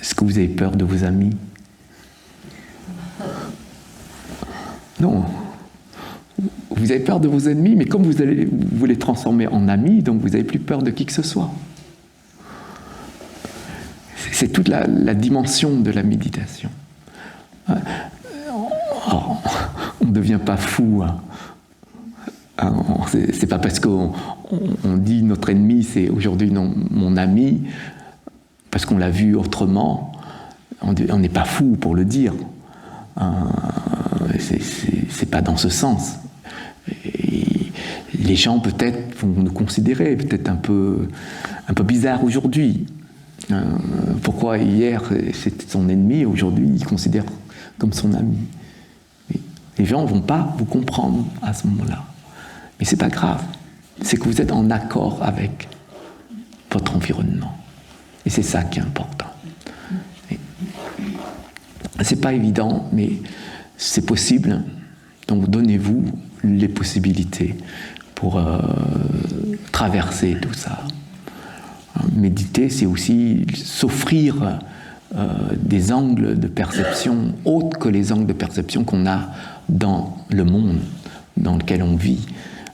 S1: Est-ce que vous avez peur de vos amis? Non. Vous avez peur de vos ennemis, mais comme vous les transformer en amis, donc vous n'avez plus peur de qui que ce soit. C'est toute la dimension de la méditation. On ne devient pas fou. C'est pas parce qu'on dit notre ennemi, c'est aujourd'hui mon ami, parce qu'on l'a vu autrement, on n'est pas fou pour le dire. C'est pas dans ce sens. Et les gens peut-être vont nous considérer peut-être un peu bizarre aujourd'hui. Pourquoi hier c'était son ennemi, aujourd'hui il considère comme son ami. Les gens ne vont pas vous comprendre à ce moment-là. Mais ce n'est pas grave. C'est que vous êtes en accord avec votre environnement. Et c'est ça qui est important. Ce n'est pas évident, mais c'est possible. Donc donnez-vous les possibilités pour traverser tout ça. Méditer, c'est aussi s'offrir des angles de perception autres que les angles de perception qu'on a dans le monde dans lequel on vit.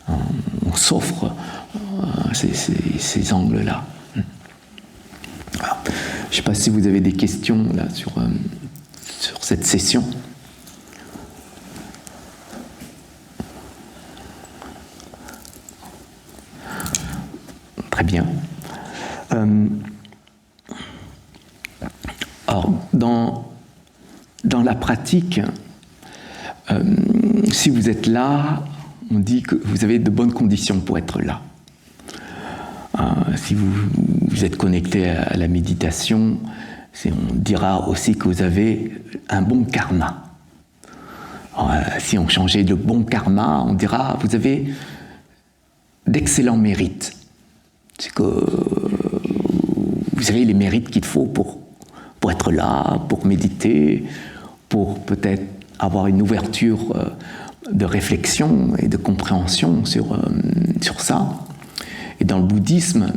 S1: On s'offre ces angles-là. Alors, je ne sais pas si vous avez des questions là, sur cette session. Très bien. Alors, dans la pratique, si vous êtes là, on dit que vous avez de bonnes conditions pour être là. Si vous êtes connecté à la méditation, on dira aussi que vous avez un bon karma. Alors, si on changeait de bon karma, on dira que vous avez d'excellents mérites. C'est que vous avez les mérites qu'il faut pour être là, pour méditer, pour peut-être avoir une ouverture de réflexion et de compréhension sur ça. Et dans le bouddhisme,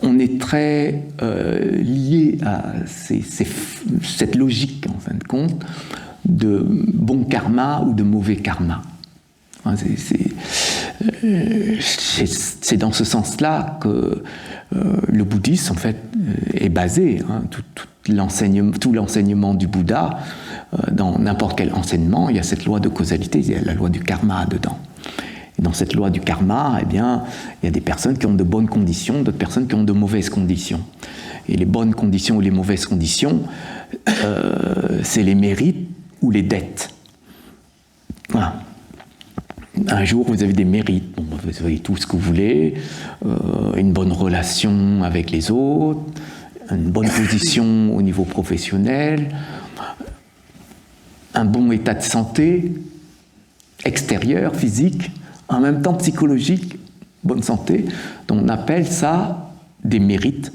S1: on est très lié à cette logique, en fin de compte, de bon karma ou de mauvais karma. C'est dans ce sens-là que le bouddhisme, en fait, est basé. Tout l'enseignement du Bouddha, dans n'importe quel enseignement, il y a cette loi de causalité, il y a la loi du karma dedans. Et dans cette loi du karma, eh bien, il y a des personnes qui ont de bonnes conditions, d'autres personnes qui ont de mauvaises conditions. Et les bonnes conditions ou les mauvaises conditions, c'est les mérites ou les dettes. Voilà. un jour, vous avez des mérites. Bon, vous avez tout ce que vous voulez, une bonne relation avec les autres, une bonne position au niveau professionnel, un bon état de santé extérieur, physique, en même temps psychologique, bonne santé. Donc on appelle ça des mérites.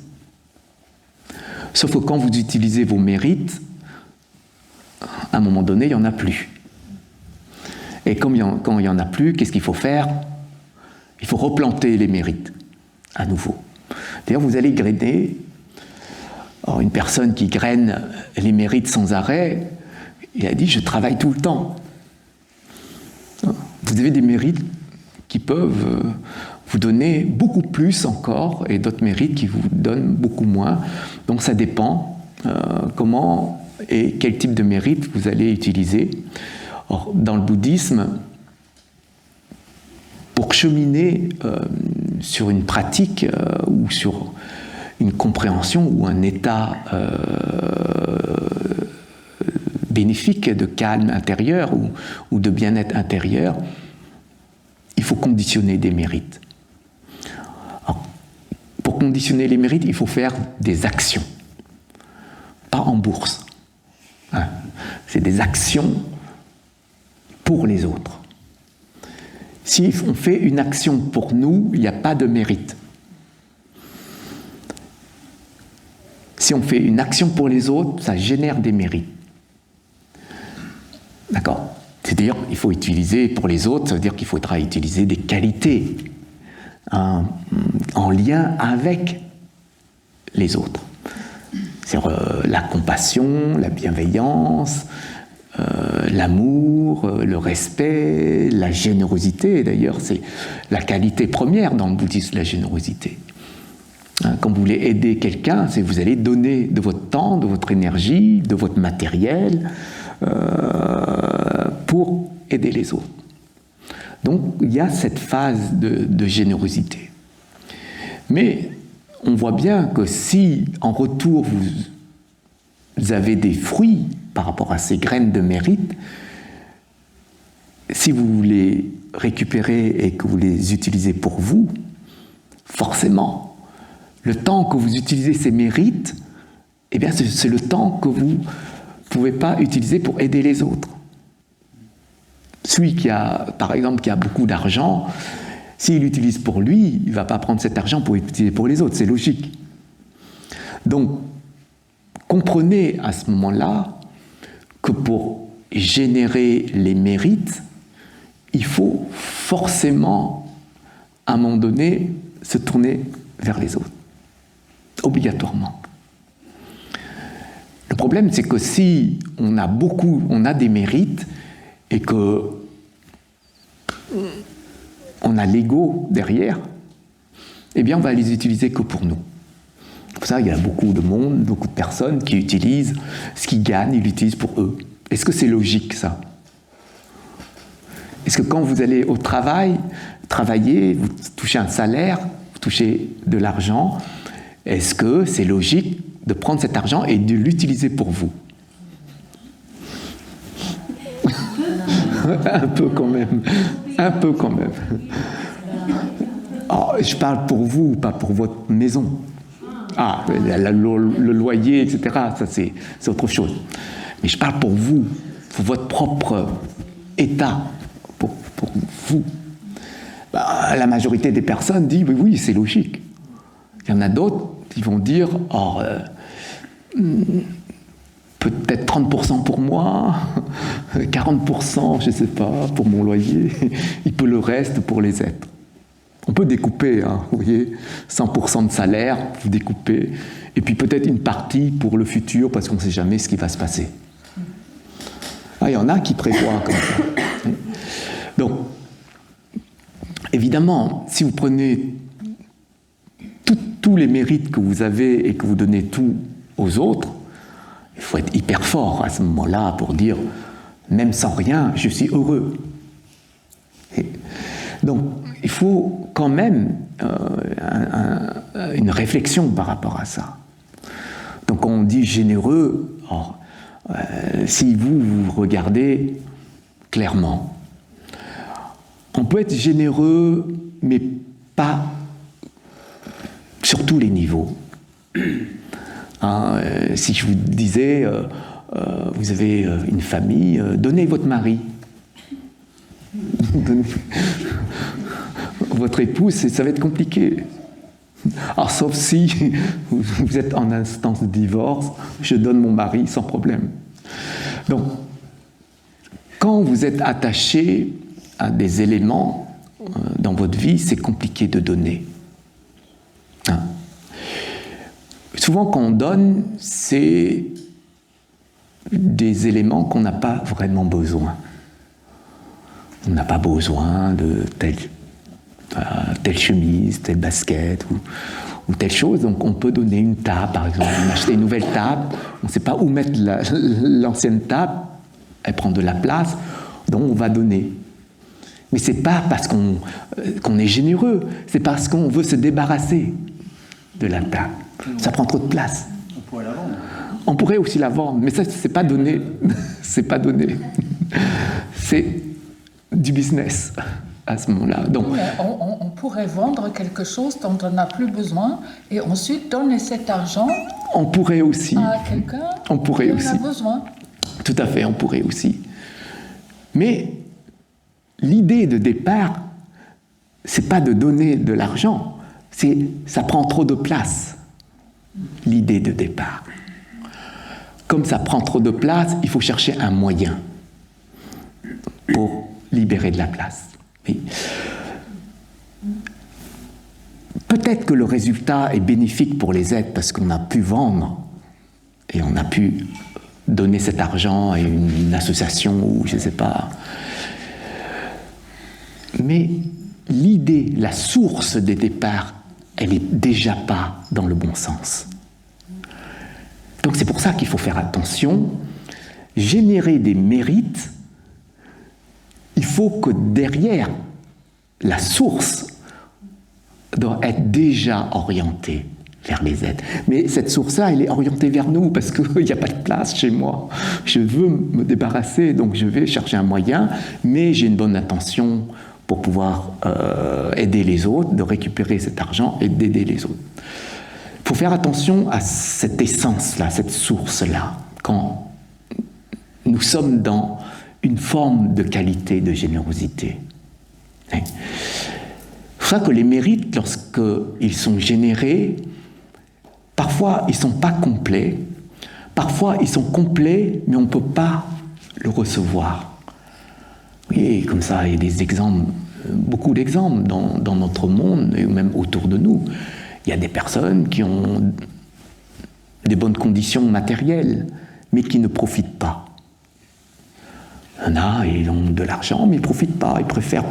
S1: Sauf que quand vous utilisez vos mérites, à un moment donné, il n'y en a plus. Et quand il n'y en a plus, qu'est-ce qu'il faut faire? Il faut replanter les mérites, à nouveau. D'ailleurs, vous allez grainer. Or, une personne qui graine les mérites sans arrêt, il a dit « je travaille tout le temps ». Vous avez des mérites qui peuvent vous donner beaucoup plus encore, et d'autres mérites qui vous donnent beaucoup moins. Donc ça dépend comment et quel type de mérite vous allez utiliser. Or, dans le bouddhisme, pour cheminer sur une pratique ou sur une compréhension ou un état bénéfique de calme intérieur ou de bien-être intérieur, il faut conditionner des mérites. Alors, pour conditionner les mérites, il faut faire des actions, pas en bourse. Hein. C'est des actions pour les autres. Si on fait une action pour nous, il n'y a pas de mérite. Si on fait une action pour les autres, ça génère des mérites. D'accord? C'est-à-dire qu'il faut utiliser pour les autres, ça veut dire qu'il faudra utiliser des qualités en lien avec les autres. C'est-à-dire la compassion, la bienveillance, l'amour, le respect, la générosité. D'ailleurs, c'est la qualité première dans le bouddhisme, la générosité. Quand vous voulez aider quelqu'un, c'est vous allez donner de votre temps, de votre énergie, de votre matériel pour aider les autres. Donc, il y a cette phase de générosité. Mais on voit bien que si, en retour, vous avez des fruits par rapport à ces graines de mérite, si vous les récupérez et que vous les utilisez pour vous, forcément, le temps que vous utilisez ces mérites, eh bien, c'est le temps que vous ne pouvez pas utiliser pour aider les autres. Celui qui a, par exemple, qui a beaucoup d'argent, s'il l'utilise pour lui, il ne va pas prendre cet argent pour l'utiliser pour les autres, c'est logique. Donc, comprenez à ce moment-là que pour générer les mérites, il faut forcément, à un moment donné, se tourner vers les autres. Obligatoirement. Le problème, c'est que si on a des mérites et que on a l'ego derrière, eh bien, on va les utiliser que pour nous. Pour ça, il y a beaucoup de monde, beaucoup de personnes qui utilisent ce qu'ils gagnent, ils l'utilisent pour eux. Est-ce que c'est logique, ça? Est-ce que quand vous allez au travail, travailler, vous touchez un salaire, vous touchez de l'argent, est-ce que c'est logique de prendre cet argent et de l'utiliser pour vous? Un peu quand même. Un peu quand même. Oh, je parle pour vous, pas pour votre maison. Ah, le loyer, etc., ça c'est autre chose. Mais je parle pour vous, pour votre propre état, pour vous. Bah, la majorité des personnes disent oui, c'est logique. Il y en a d'autres qui vont dire peut-être 30% pour moi, 40%, je ne sais pas, pour mon loyer, il peut le reste pour les êtres. On peut découper, hein, vous voyez, 100% de salaire, vous découpez, et puis peut-être une partie pour le futur, parce qu'on ne sait jamais ce qui va se passer. Ah, il y en a qui prévoient comme ça. Donc, évidemment, si vous prenez tous les mérites que vous avez et que vous donnez tout aux autres, il faut être hyper fort à ce moment-là pour dire, même sans rien, je suis heureux. Donc, il faut quand même une réflexion par rapport à ça. Donc, quand on dit généreux, si vous regardez clairement, On peut être généreux, mais pas sur tous les niveaux. Hein, si je vous disais, vous avez une famille, donnez votre mari. Votre épouse, ça va être compliqué. Alors, sauf si vous êtes en instance de divorce, je donne mon mari sans problème. Donc, quand vous êtes attaché à des éléments dans votre vie, c'est compliqué de donner. Hein? Souvent, quand on donne, c'est des éléments qu'on n'a pas vraiment besoin. On n'a pas besoin de telle chemise, telle basket ou telle chose. Donc on peut donner une table, par exemple. On achète une nouvelle table, on ne sait pas où mettre l'ancienne table, elle prend de la place, donc on va donner. Mais ce n'est pas parce qu'on est généreux, c'est parce qu'on veut se débarrasser de la table. Ça prend trop de place.
S3: On pourrait la vendre.
S1: On pourrait aussi la vendre, mais ça, c'est pas donné. C'est pas donné. C'est du business à ce moment-là. Donc,
S2: on pourrait vendre quelque chose dont on n'a plus besoin et ensuite donner cet argent
S1: on pourrait aussi.
S2: À quelqu'un
S1: on pourrait
S2: qui en
S1: aussi.
S2: a besoin.
S1: Tout à fait, on pourrait aussi. Mais l'idée de départ, c'est pas de donner de l'argent, ça prend trop de place. L'idée de départ. Comme ça prend trop de place, il faut chercher un moyen pour libérer de la place. Oui. Peut-être que le résultat est bénéfique pour les aides parce qu'on a pu vendre et on a pu donner cet argent à une association ou je ne sais pas. Mais l'idée, la source des départs, elle n'est déjà pas dans le bon sens. Donc c'est pour ça qu'il faut faire attention. Générer des mérites, il faut que derrière, la source doit être déjà orientée vers les aides. Mais cette source-là, elle est orientée vers nous parce qu'il n'y a pas de place chez moi. Je veux me débarrasser, donc je vais chercher un moyen, mais j'ai une bonne intention pour pouvoir aider les autres, de récupérer cet argent et d'aider les autres. Il faut faire attention à cette essence-là, cette source-là, quand nous sommes dans une forme de qualité, de générosité. C'est pour ça que les mérites, lorsqu'ils sont générés, parfois ils ne sont pas complets, parfois ils sont complets, mais on ne peut pas le recevoir. Oui, comme ça, il y a des exemples, beaucoup d'exemples dans notre monde et même autour de nous. Il y a des personnes qui ont des bonnes conditions matérielles, mais qui ne profitent pas. Il y en a, ils ont de l'argent, mais ils ne profitent pas. Ils préfèrent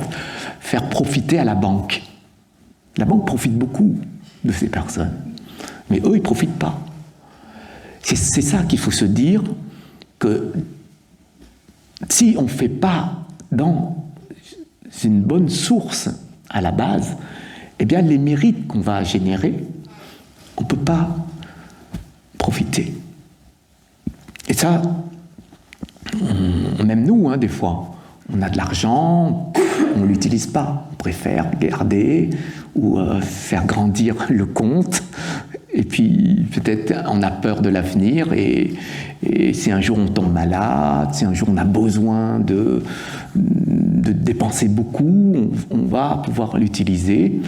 S1: faire profiter à la banque. La banque profite beaucoup de ces personnes, mais eux, ils ne profitent pas. C'est ça qu'il faut se dire, que si on ne fait pas dans une bonne source à la base, eh bien, les mérites qu'on va générer, on ne peut pas profiter. Et ça, même nous, des fois, on a de l'argent, on ne l'utilise pas. On préfère garder ou faire grandir le compte. Et puis, peut-être, on a peur de l'avenir. Et si un jour on tombe malade, si un jour on a besoin de dépenser beaucoup, on va pouvoir l'utiliser.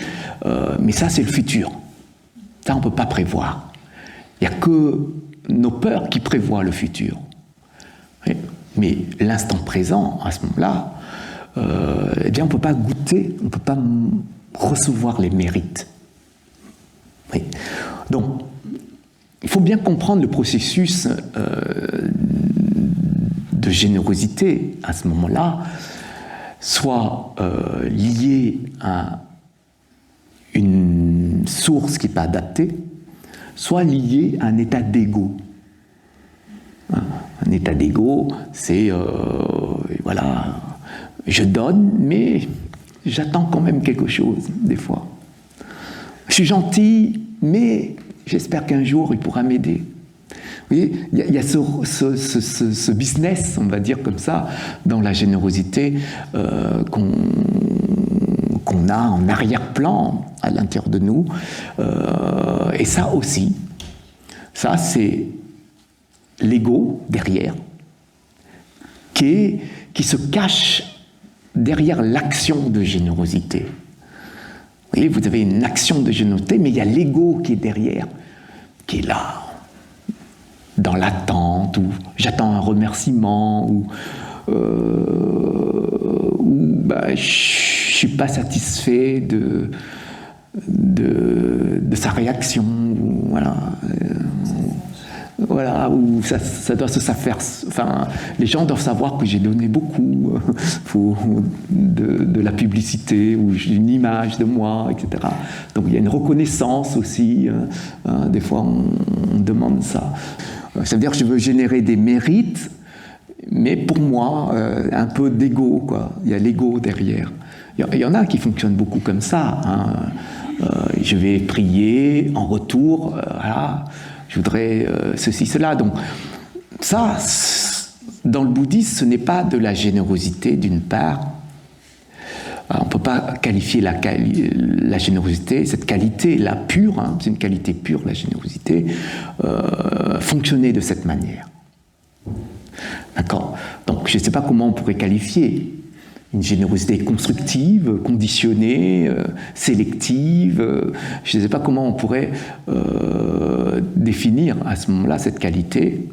S1: Mais ça, c'est le futur. Ça, on ne peut pas prévoir. Il n'y a que nos peurs qui prévoient le futur. Mais l'instant présent, à ce moment-là, eh bien, on ne peut pas goûter, on ne peut pas recevoir les mérites. Oui. Donc, il faut bien comprendre le processus de générosité à ce moment-là, soit lié à une source qui n'est pas adaptée, soit lié à un état d'ego. Un état d'ego, c'est, voilà, je donne, mais j'attends quand même quelque chose, des fois. Je suis gentil, mais j'espère qu'un jour, il pourra m'aider. Vous voyez, il y a ce business, on va dire comme ça, dans la générosité qu'on qu'on a en arrière-plan à l'intérieur de nous. Et ça aussi, ça c'est l'ego derrière, qui se cache derrière l'action de générosité. Vous voyez, vous avez une action de générosité, mais il y a l'ego qui est derrière, qui est là, dans l'attente, ou j'attends un remerciement, ou je ne suis pas satisfait de sa réaction, ou voilà, ou ça doit se faire. Enfin, les gens doivent savoir que j'ai donné beaucoup de la publicité ou une image de moi, etc. Donc il y a une reconnaissance aussi. Des fois, on demande ça. Ça veut dire que je veux générer des mérites, mais pour moi, un peu d'ego, quoi. Il y a l'ego derrière. Il y en a qui fonctionnent beaucoup comme ça. Je vais prier en retour. Voilà. Je voudrais ceci, cela. Donc, ça, dans le bouddhisme, ce n'est pas de la générosité, d'une part. On ne peut pas qualifier la générosité, cette qualité-là pure, c'est une qualité pure, la générosité, fonctionner de cette manière. D'accord ? Donc, je ne sais pas comment on pourrait qualifier une générosité constructive, conditionnée, sélective. Je ne sais pas comment on pourrait définir à ce moment-là cette qualité,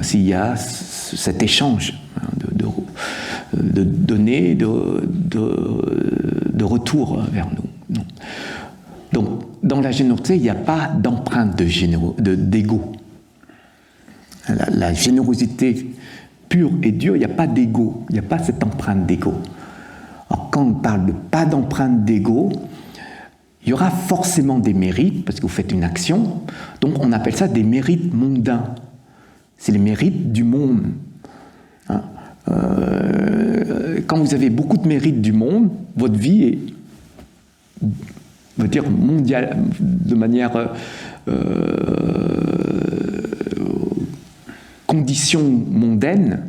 S1: s'il y a cet échange de données, de retour vers nous. Non. Donc, dans la générosité, il n'y a pas d'empreinte d'ego. La générosité pure et dure, il n'y a pas d'ego, il n'y a pas cette empreinte d'ego. Alors, quand on parle de pas d'empreinte d'ego, il y aura forcément des mérites, parce que vous faites une action, donc on appelle ça des mérites mondains. C'est les mérites du monde. Quand vous avez beaucoup de mérites du monde, votre vie est, on va dire, mondiale, de manière conditions mondaines,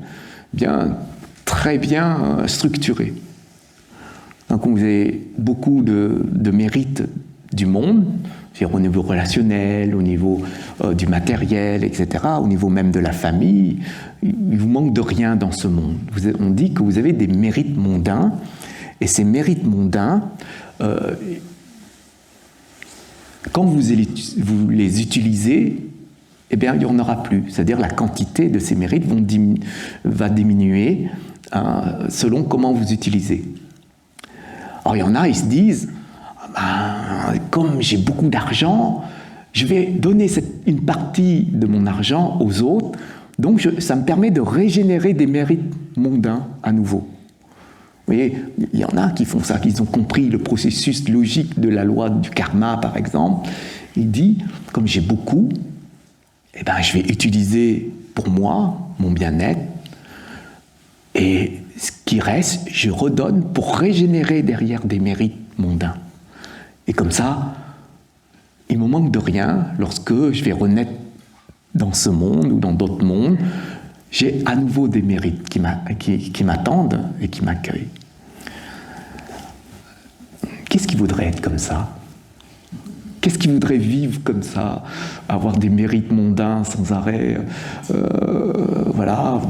S1: bien, très bien structurées. Donc vous avez beaucoup de mérites du monde, c'est-à-dire au niveau relationnel, au niveau du matériel, etc., au niveau même de la famille. Il vous manque de rien dans ce monde. On dit que vous avez des mérites mondains, et ces mérites mondains, quand vous les utilisez, eh bien, il n'y en aura plus. C'est-à-dire la quantité de ces mérites va diminuer selon comment vous utilisez. Alors, il y en a, ils se disent, comme j'ai beaucoup d'argent, je vais donner une partie de mon argent aux autres, donc ça me permet de régénérer des mérites mondains à nouveau. Vous voyez, il y en a qui font ça, qui ont compris le processus logique de la loi du karma, par exemple. Il dit, comme j'ai beaucoup, eh ben, je vais utiliser pour moi, mon bien-être, et ce qui reste, je redonne pour régénérer derrière des mérites mondains. Et comme ça, il me manque de rien lorsque je vais renaître dans ce monde ou dans d'autres mondes. J'ai à nouveau des mérites qui m'attendent et qui m'accueillent. Qu'est-ce qui voudrait être comme ça ? Qu'est-ce qui voudrait vivre comme ça, avoir des mérites mondains sans arrêt voilà,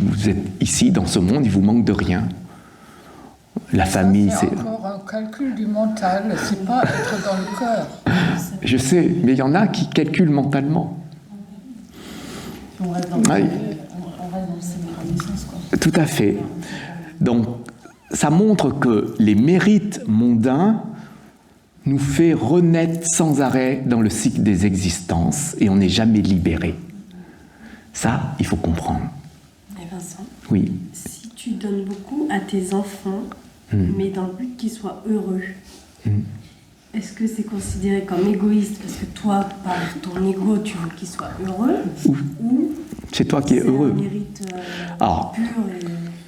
S1: vous êtes ici, dans ce monde, il vous manque de rien. La famille, c'est...
S2: C'est encore un calcul du mental, c'est pas être dans le cœur.
S1: Je sais, mais il y en a qui calculent mentalement.
S3: On reste dans le reconnaissance, quoi.
S1: Tout à fait. Donc, ça montre que les mérites mondains nous fait renaître sans arrêt dans le cycle des existences et on n'est jamais libéré. Ça, il faut comprendre.
S3: Et Vincent,
S1: oui.
S3: Si tu donnes beaucoup à tes enfants, mais dans le but qu'ils soient heureux, est-ce que c'est considéré comme égoïste parce que toi, par ton ego, tu veux qu'ils soient heureux ou
S1: c'est toi qui es heureux.
S3: C'est un mérite pur et...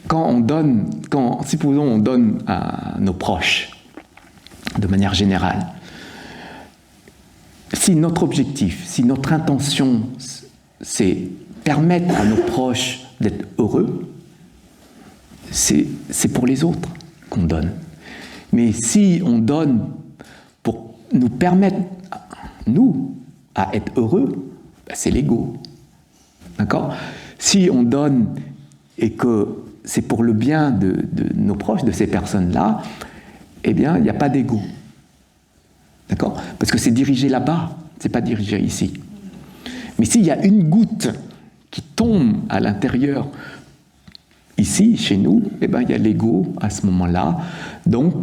S1: Quand on donne, supposons on donne à nos proches, de manière générale, si notre objectif, si notre intention, c'est permettre à nos proches d'être heureux, c'est pour les autres. qu'on donne. Mais si on donne pour nous permettre, nous, à être heureux, ben c'est l'ego. D'accord ? Si on donne et que c'est pour le bien de nos proches, de ces personnes-là, eh bien, il n'y a pas d'ego. D'accord ? Parce que c'est dirigé là-bas, c'est pas dirigé ici. Mais s'il y a une goutte qui tombe à l'intérieur, ici, chez nous, eh bien, il y a l'ego à ce moment-là. Donc,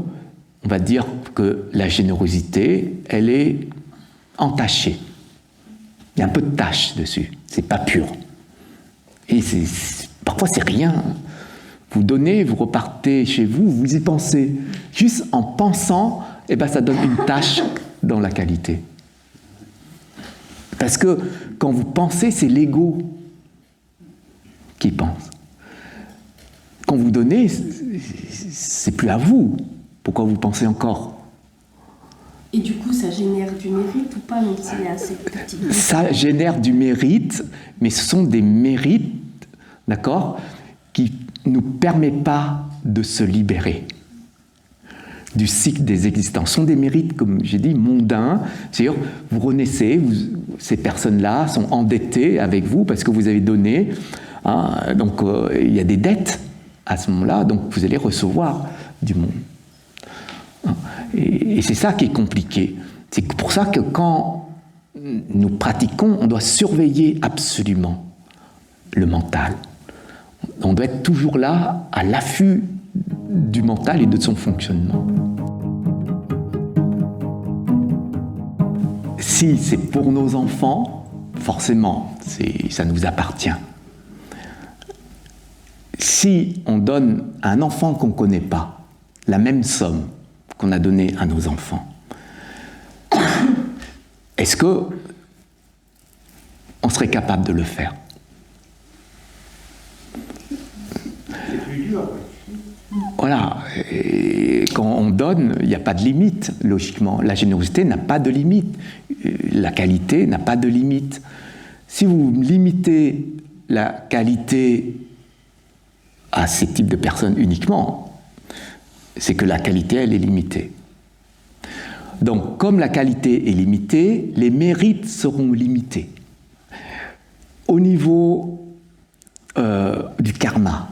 S1: on va dire que la générosité, elle est entachée. Il y a un peu de tache dessus, c'est pas pur. Et parfois, c'est rien. Vous donnez, vous repartez chez vous, vous y pensez. Juste en pensant, eh ben, ça donne une tache dans la qualité. Parce que quand vous pensez, c'est l'ego qui pense. Quand vous donnez, c'est plus à vous. Pourquoi vous pensez encore ?
S3: Et du coup, ça génère du mérite ou pas, même s'il y a assez petit...
S1: Ça génère du mérite, mais ce sont des mérites, d'accord, qui ne nous permettent pas de se libérer du cycle des existences. Ce sont des mérites, comme j'ai dit, mondains. C'est-à-dire, vous renaissez, ces personnes-là sont endettées avec vous parce que vous avez donné. Hein, donc, il y a des dettes à ce moment-là, donc vous allez recevoir du monde. Et c'est ça qui est compliqué. C'est pour ça que quand nous pratiquons, on doit surveiller absolument le mental. On doit être toujours là, à l'affût du mental et de son fonctionnement. Si c'est pour nos enfants, forcément, ça nous appartient. Si on donne à un enfant qu'on ne connaît pas la même somme qu'on a donnée à nos enfants, est-ce qu'on serait capable de le faire ?
S4: C'est plus dur.
S1: Voilà, et quand on donne, il n'y a pas de limite, logiquement. La générosité n'a pas de limite. La qualité n'a pas de limite. Si vous limitez la qualité à ces types de personnes uniquement, c'est que la qualité, elle est limitée. Donc, comme la qualité est limitée, les mérites seront limités. Au niveau du karma,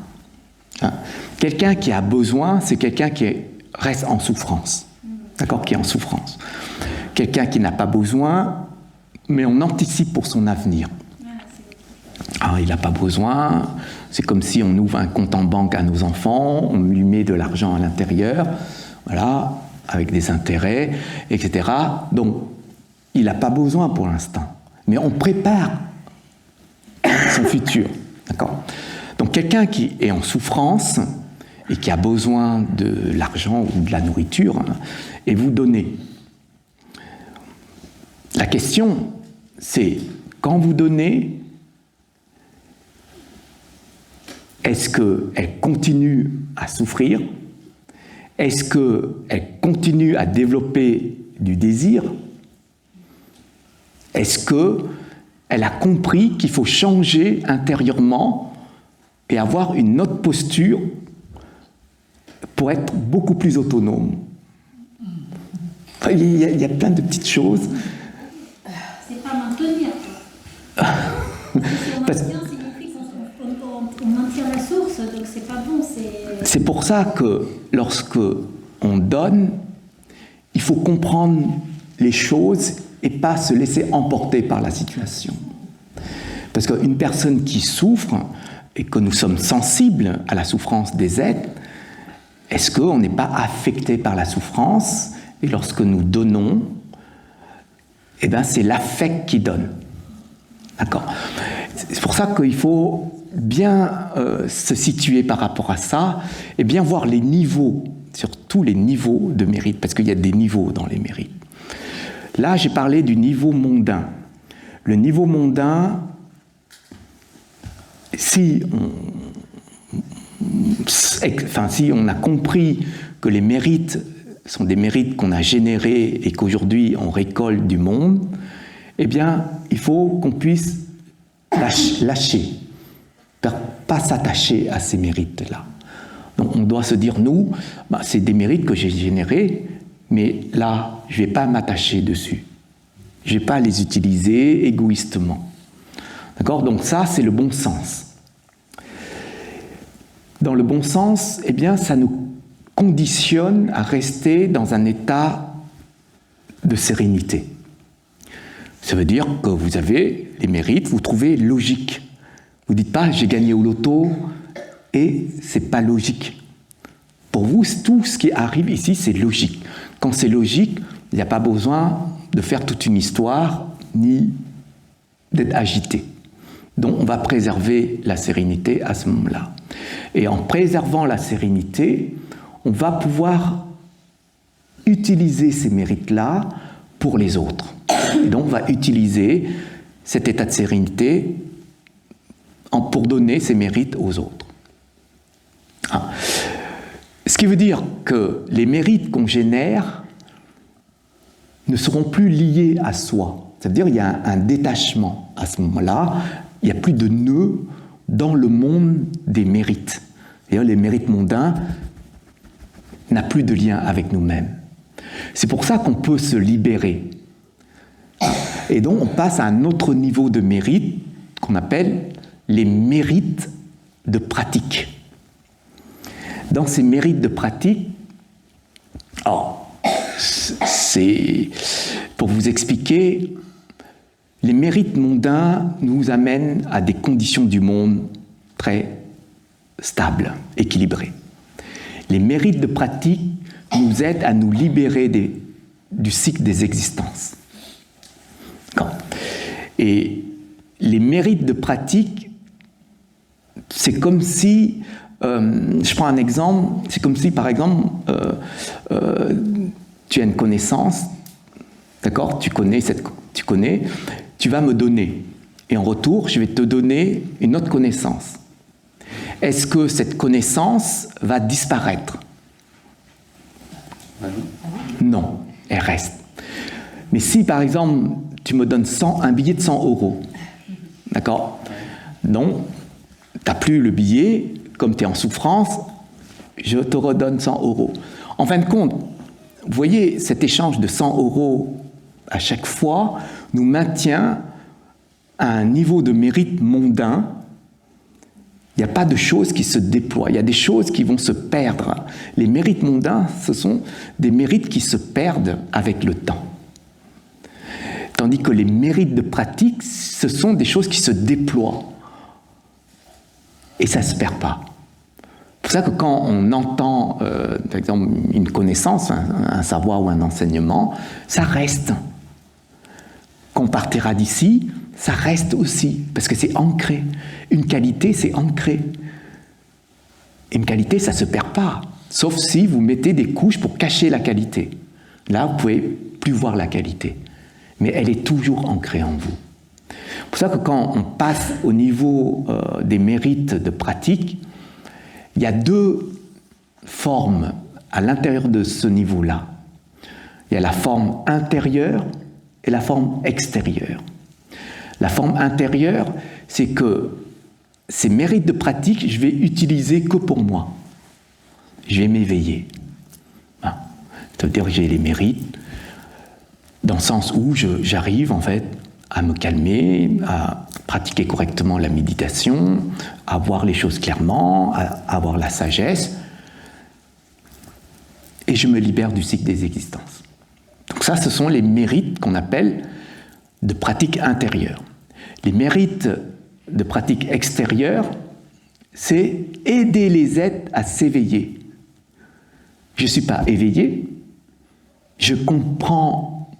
S1: hein, quelqu'un qui a besoin, c'est quelqu'un qui reste en souffrance. D'accord ? Qui est en souffrance. Quelqu'un qui n'a pas besoin, mais on anticipe pour son avenir. Alors, il n'a pas besoin, c'est comme si on ouvre un compte en banque à nos enfants, on lui met de l'argent à l'intérieur, voilà, avec des intérêts, etc. Donc, il n'a pas besoin pour l'instant. Mais on prépare son futur. D'accord ? Donc, quelqu'un qui est en souffrance et qui a besoin de l'argent ou de la nourriture, hein, et vous donnez. La question, c'est, quand vous donnez, est-ce qu'elle continue à souffrir ? Est-ce qu'elle continue à développer du désir ? Est-ce qu'elle a compris qu'il faut changer intérieurement et avoir une autre posture pour être beaucoup plus autonome ? Il y a plein de petites choses.
S5: C'est pas maintenir, quoi. Si on maintient, signifie qu'on maintient la source, donc c'est pas bon.
S1: C'est pour ça que lorsque on donne, il faut comprendre les choses et pas se laisser emporter par la situation. Parce qu'une personne qui souffre et que nous sommes sensibles à la souffrance des êtres, est-ce qu'on n'est pas affecté par la souffrance ? Et lorsque nous donnons, eh ben c'est l'affect qui donne. D'accord ? C'est pour ça qu'il faut bien se situer par rapport à ça et bien voir les niveaux, surtout les niveaux de mérite, parce qu'il y a des niveaux dans les mérites. Là, j'ai parlé du niveau mondain. Le niveau mondain, si on a compris que les mérites sont des mérites qu'on a générés et qu'aujourd'hui on récolte du monde, eh bien, il faut qu'on puisse lâcher, pas s'attacher à ces mérites-là. Donc on doit se dire, nous, c'est des mérites que j'ai générés, mais là, je ne vais pas m'attacher dessus. Je ne vais pas les utiliser égoïstement. D'accord? Donc ça, c'est le bon sens. Dans le bon sens, eh bien, ça nous conditionne à rester dans un état de sérénité. Ça veut dire que vous avez les mérites, vous trouvez logique. Vous ne dites pas, j'ai gagné au loto, et ce n'est pas logique. Pour vous, tout ce qui arrive ici, c'est logique. Quand c'est logique, il n'y a pas besoin de faire toute une histoire, ni d'être agité. Donc on va préserver la sérénité à ce moment-là. Et en préservant la sérénité, on va pouvoir utiliser ces mérites-là pour les autres. Et donc on va utiliser cet état de sérénité pour donner ces mérites aux autres. Ce qui veut dire que les mérites qu'on génère ne seront plus liés à soi. C'est-à-dire qu'il y a un détachement à ce moment-là. Il n'y a plus de nœud dans le monde des mérites. D'ailleurs, les mérites mondains n'ont plus de lien avec nous-mêmes. C'est pour ça qu'on peut se libérer. Et donc, on passe à un autre niveau de mérite qu'on appelle les mérites de pratique. Dans ces mérites de pratique, c'est pour vous expliquer, les mérites mondains nous amènent à des conditions du monde très stables, équilibrées. Les mérites de pratique nous aident à nous libérer du cycle des existences. Et les mérites de pratique, c'est comme si, je prends un exemple, c'est comme si par exemple, tu as une connaissance, d'accord, tu connais, tu vas me donner, et en retour, je vais te donner une autre connaissance. Est-ce que cette connaissance va disparaître? Non, elle reste. Mais si par exemple, tu me donnes un billet de 100 €, d'accord? Non, tu n'as plus le billet, comme tu es en souffrance, je te redonne 100 €. En fin de compte, vous voyez, cet échange de 100 € à chaque fois nous maintient à un niveau de mérite mondain. Il n'y a pas de choses qui se déploient, il y a des choses qui vont se perdre. Les mérites mondains, ce sont des mérites qui se perdent avec le temps. Tandis que les mérites de pratique, ce sont des choses qui se déploient. Et ça ne se perd pas. C'est pour ça que quand on entend, par exemple, une connaissance, un savoir ou un enseignement, ça reste. Quand on partira d'ici, ça reste aussi, parce que c'est ancré. Une qualité, c'est ancré. Et une qualité, ça ne se perd pas, sauf si vous mettez des couches pour cacher la qualité. Là, vous ne pouvez plus voir la qualité. Mais elle est toujours ancrée en vous. C'est pour ça que quand on passe au niveau des mérites de pratique, il y a deux formes à l'intérieur de ce niveau-là. Il y a la forme intérieure et la forme extérieure. La forme intérieure, c'est que ces mérites de pratique, je vais utiliser que pour moi. Je vais m'éveiller. Ça veut dire que j'ai les mérites, dans le sens où j'arrive en fait à me calmer, à pratiquer correctement la méditation, à voir les choses clairement, à avoir la sagesse, et je me libère du cycle des existences. Donc ça, ce sont les mérites qu'on appelle de pratique intérieure. Les mérites de pratique extérieure, c'est aider les êtres à s'éveiller. Je ne suis pas éveillé, je comprends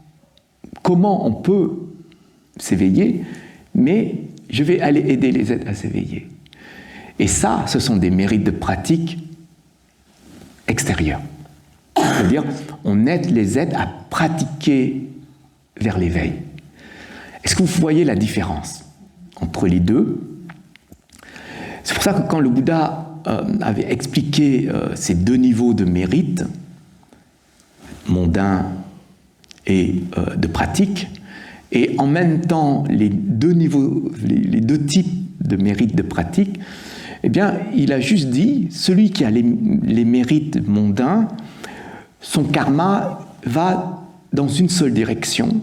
S1: comment on peut s'éveiller, mais je vais aller aider les êtres à s'éveiller. Et ça, ce sont des mérites de pratique extérieure. C'est-à-dire, on aide les êtres à pratiquer vers l'éveil. Est-ce que vous voyez la différence entre les deux? C'est pour ça que quand le Bouddha avait expliqué ces deux niveaux de mérite, mondain et de pratique, et en même temps les deux niveaux, les deux types de mérite de pratique, Eh bien, il a juste dit, celui qui a les mérites mondains, son karma va dans une seule direction,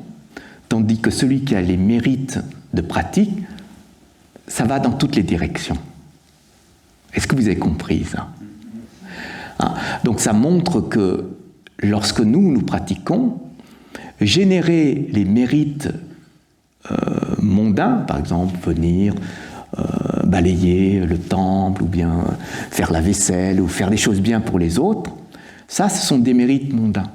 S1: tandis que celui qui a les mérites de pratique, ça va dans toutes les directions. Est-ce que vous avez compris ça? Donc ça montre que lorsque nous pratiquons, générer les mérites mondains, par exemple venir balayer le temple ou bien faire la vaisselle ou faire des choses bien pour les autres, ça ce sont des mérites mondains.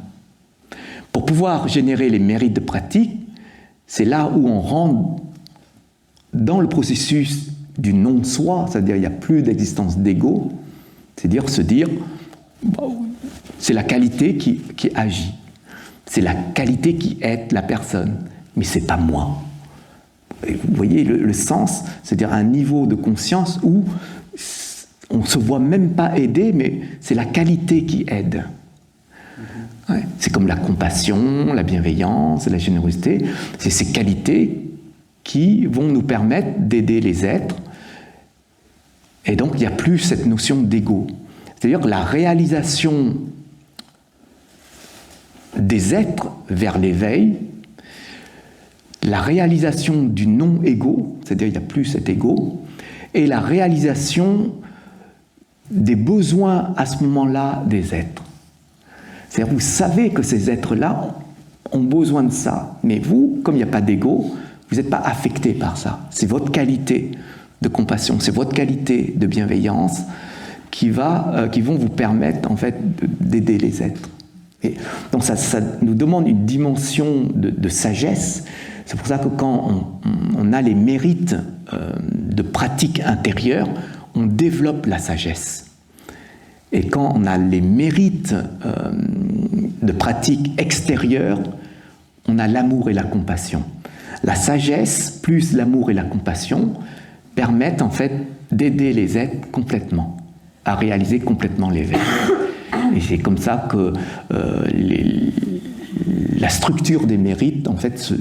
S1: Pour pouvoir générer les mérites de pratique, c'est là où on rentre dans le processus du non-soi, c'est-à-dire il n'y a plus d'existence d'ego, c'est-à-dire se dire c'est la qualité qui agit, c'est la qualité qui aide la personne, mais c'est pas moi. Et vous voyez le sens, c'est-à-dire un niveau de conscience où on ne se voit même pas aider, mais c'est la qualité qui aide. Ouais. C'est comme la compassion, la bienveillance, la générosité, c'est ces qualités qui vont nous permettre d'aider les êtres. Et donc il n'y a plus cette notion d'ego. C'est-à-dire que la réalisation des êtres vers l'éveil, la réalisation du non-ego, c'est-à-dire il n'y a plus cet ego, et la réalisation des besoins à ce moment-là des êtres. C'est-à-dire vous savez que ces êtres-là ont besoin de ça, mais vous, comme il n'y a pas d'ego, vous n'êtes pas affecté par ça. C'est votre qualité de compassion, c'est votre qualité de bienveillance qui vont vous permettre en fait d'aider les êtres. Et donc ça nous demande une dimension de sagesse. C'est pour ça que quand on a les mérites de pratique intérieure, on développe la sagesse. Et quand on a les mérites de pratique extérieure, on a l'amour et la compassion. La sagesse plus l'amour et la compassion permettent en fait d'aider les êtres complètement, à réaliser complètement l'éveil. Et c'est comme ça que la structure des mérites en fait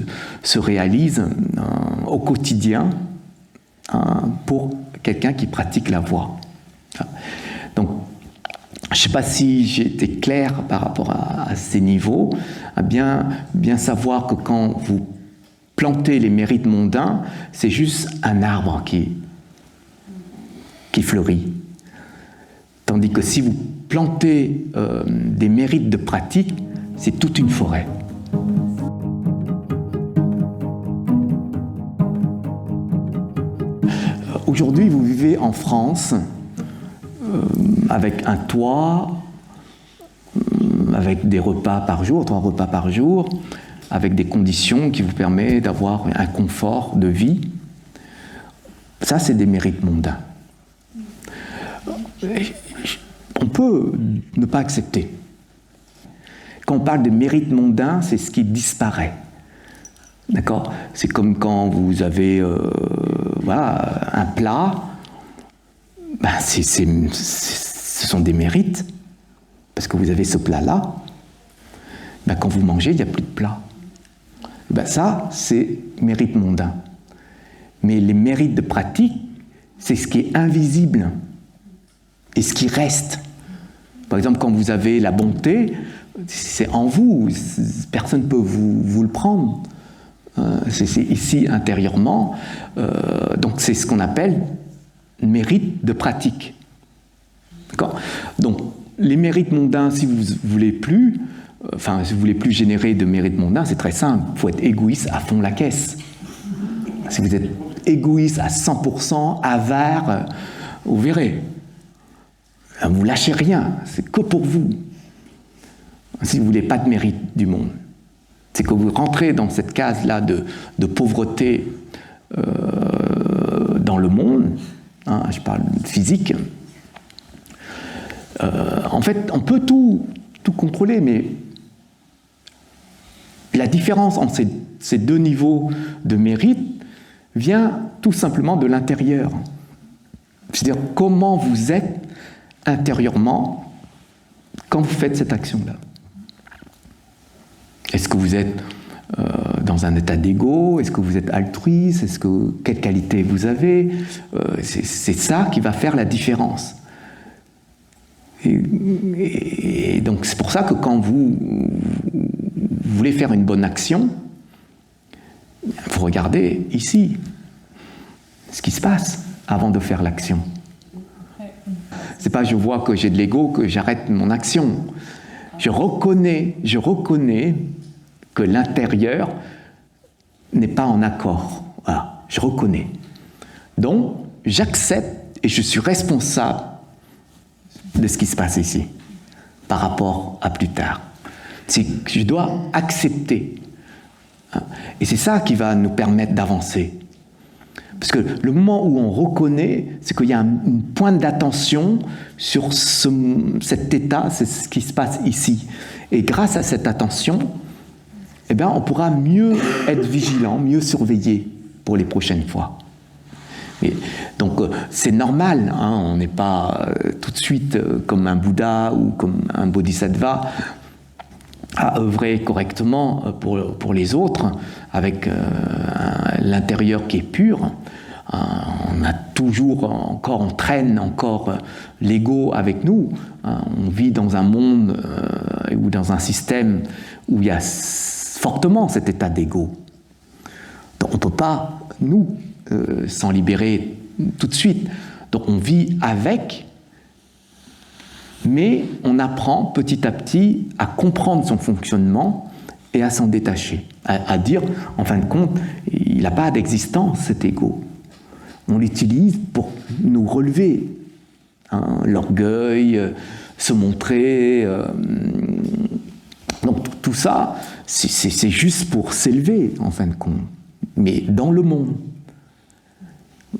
S1: se réalise au quotidien pour quelqu'un qui pratique la voie. Donc, je ne sais pas si j'ai été clair par rapport à ces niveaux, à bien savoir que quand vous plantez les mérites mondains, c'est juste un arbre qui fleurit. Tandis que si vous plantez des mérites de pratique, c'est toute une forêt. Aujourd'hui, vous vivez en France avec un toit, avec des repas par jour, 3 repas par jour, avec des conditions qui vous permettent d'avoir un confort de vie. Ça, c'est des mérites mondains. On peut ne pas accepter. Quand on parle de mérites mondains, c'est ce qui disparaît. D'accord ? C'est comme quand vous avez un plat, ce sont des mérites, parce que vous avez ce plat-là. Quand vous mangez, il n'y a plus de plat. Ça, c'est mérite mondain. Mais les mérites de pratique, c'est ce qui est invisible et ce qui reste. Par exemple, quand vous avez la bonté, c'est en vous, personne ne peut vous le prendre. C'est ici intérieurement. Donc c'est ce qu'on appelle mérite de pratique. D'accord ? Donc les mérites mondains, si vous voulez plus, si vous voulez plus générer de mérites mondains, c'est très simple. Il faut être égoïste à fond la caisse. Si vous êtes égoïste à 100%, avare, vous verrez. Vous lâchez rien, c'est que pour vous. Si vous ne voulez pas de mérite du monde, c'est que vous rentrez dans cette case-là de pauvreté dans le monde, je parle physique. En fait, on peut tout contrôler, mais la différence entre ces 2 niveaux de mérite vient tout simplement de l'intérieur. C'est-à-dire comment vous êtes intérieurement quand vous faites cette action-là. Est-ce que vous êtes dans dans un état d'ego? Est-ce que vous êtes altruiste? Quelle qualité vous avez? C'est ça qui va faire la différence. Et donc c'est pour ça que quand vous voulez faire une bonne action, vous regardez ici ce qui se passe avant de faire l'action. C'est pas je vois que j'ai de l'ego que j'arrête mon action. Je reconnais que l'intérieur n'est pas en accord. Voilà, je reconnais. Donc j'accepte et je suis responsable de ce qui se passe ici par rapport à plus tard. Je dois accepter. Et c'est ça qui va nous permettre d'avancer. Parce que le moment où on reconnaît, c'est qu'il y a une pointe d'attention sur cet état, c'est ce qui se passe ici. Et grâce à cette attention, eh bien, on pourra mieux être vigilant, mieux surveiller pour les prochaines fois. Et donc c'est normal, hein, on n'est pas tout de suite comme un Bouddha ou comme un Bodhisattva à œuvrer correctement pour les autres, avec l'intérieur qui est pur. On a toujours encore, on traîne encore l'ego avec nous. On vit dans un monde ou dans un système où il y a fortement cet état d'ego. Donc on ne peut pas, nous, s'en libérer tout de suite. Donc on vit avec, mais on apprend petit à petit à comprendre son fonctionnement et à s'en détacher, à dire, en fin de compte, il n'a pas d'existence, cet ego. On l'utilise pour nous relever, hein, l'orgueil, se montrer. Donc tout ça, c'est juste pour s'élever, en fin de compte, mais dans le monde,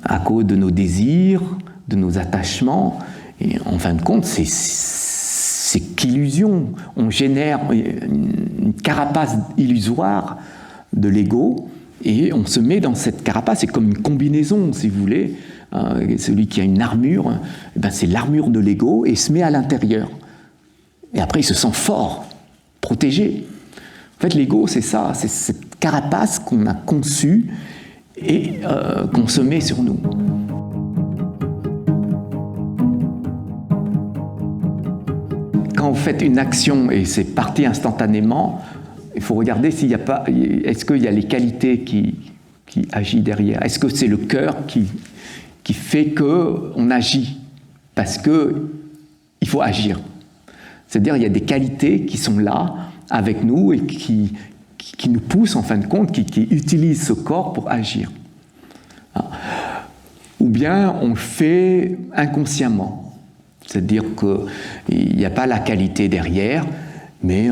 S1: à cause de nos désirs, de nos attachements. Et en fin de compte, c'est qu'illusion. On génère une carapace illusoire de l'ego et on se met dans cette carapace. C'est comme une combinaison, si vous voulez. Celui qui a une armure, eh ben c'est l'armure de l'ego et il se met à l'intérieur. Et après, il se sent fort, protégé. En fait, l'ego, c'est ça, c'est cette carapace qu'on a conçue et qu'on se met sur nous. Quand vous faites une action et c'est parti instantanément, il faut regarder s'il n'y a pas, est-ce qu'il y a les qualités qui agissent derrière. Est-ce que c'est le cœur qui fait qu'on agit parce qu'il faut agir. C'est-à-dire il y a des qualités qui sont là avec nous et qui nous poussent en fin de compte, qui utilisent ce corps pour agir. Ou bien on le fait inconsciemment. C'est-à-dire qu'il n'y a pas la qualité derrière, mais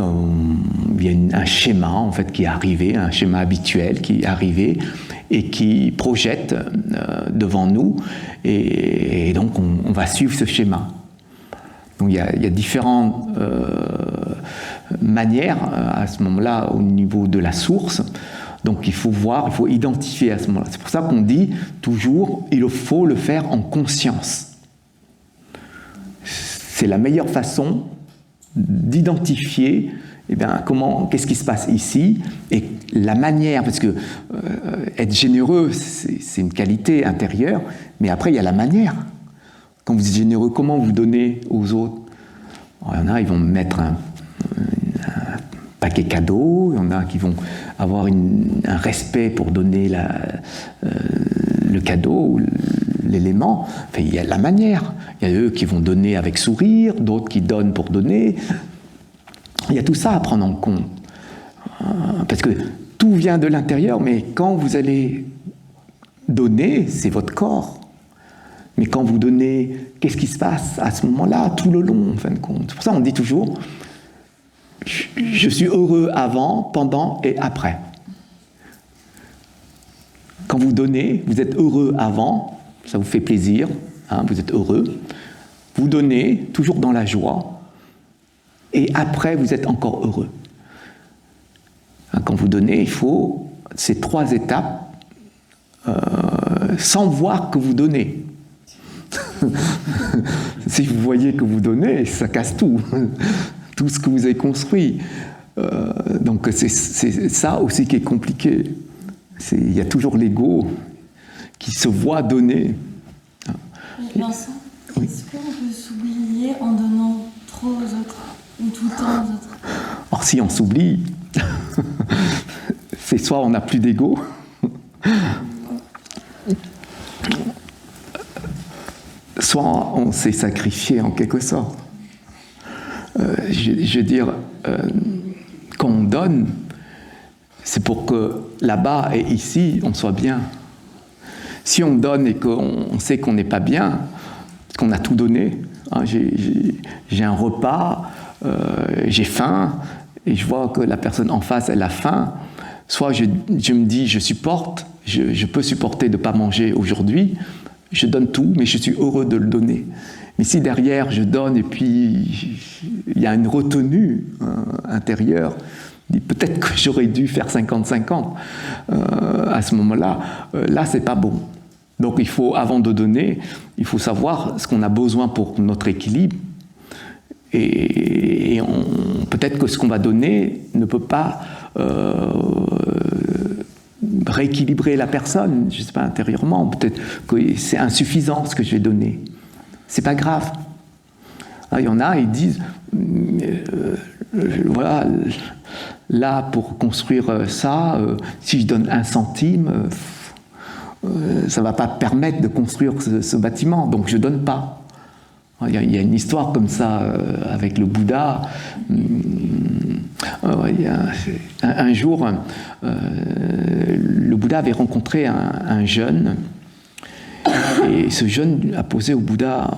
S1: il y a un schéma en fait, qui est arrivé, un schéma habituel qui est arrivé et qui projette devant nous, et donc on va suivre ce schéma. Donc il y a différentes manières à ce moment-là au niveau de la source. Donc il faut voir, il faut identifier à ce moment-là. C'est pour ça qu'on dit toujours, il faut le faire en conscience. C'est la meilleure façon d'identifier qu'est-ce qui se passe ici et la manière, parce que être généreux, c'est une qualité intérieure, mais après il y a la manière. Quand vous êtes généreux, comment vous donnez aux autres? Il y en a, ils vont mettre un paquet cadeau, il y en a qui vont avoir un respect pour donner le cadeau, l'élément. Enfin, il y a la manière. Il y a eux qui vont donner avec sourire, d'autres qui donnent pour donner. Il y a tout ça à prendre en compte. Parce que tout vient de l'intérieur, mais quand vous allez donner, c'est votre corps. Mais quand vous donnez, qu'est-ce qui se passe à ce moment-là, tout le long, en fin de compte? C'est pour ça qu'on dit toujours, je suis heureux avant, pendant et après. Quand vous donnez, vous êtes heureux avant, ça vous fait plaisir, vous êtes heureux. Vous donnez, toujours dans la joie, et après, vous êtes encore heureux. Quand vous donnez, il faut ces 3 étapes sans voir que vous donnez. Si vous voyez que vous donnez, ça casse tout. Tout ce que vous avez construit. Donc c'est ça aussi qui est compliqué. Il y a toujours l'ego qui se voit donner.
S3: Vincent,
S1: Oui.
S3: est-ce qu'on peut s'oublier en donnant trop aux autres ou tout le temps aux autres?
S1: Or si on s'oublie, c'est soit on n'a plus d'ego, soit on s'est sacrifié en quelque sorte. Je veux dire, quand on donne, c'est pour que là-bas et ici, on soit bien. Si on donne et qu'on sait qu'on n'est pas bien, qu'on a tout donné, hein, j'ai un repas, j'ai faim, et je vois que la personne en face, elle a faim, soit je me dis, je supporte, je peux supporter de ne pas manger aujourd'hui, je donne tout, mais je suis heureux de le donner. Mais si derrière, je donne et puis il y a une retenue intérieure, peut-être que j'aurais dû faire 50-50 à ce moment-là, là, c'est pas bon. Donc il faut, avant de donner, il faut savoir ce qu'on a besoin pour notre équilibre. Et peut-être que ce qu'on va donner ne peut pas rééquilibrer la personne, je ne sais pas, intérieurement. Peut-être que c'est insuffisant ce que je vais donner. C'est pas grave. Il y en a, ils disent, voilà, là, pour construire ça, si je donne 1 centime, ça ne va pas permettre de construire ce bâtiment, donc je ne donne pas. Il y a une histoire comme ça avec le Bouddha. Un jour, le Bouddha avait rencontré un jeune, et ce jeune a posé au Bouddha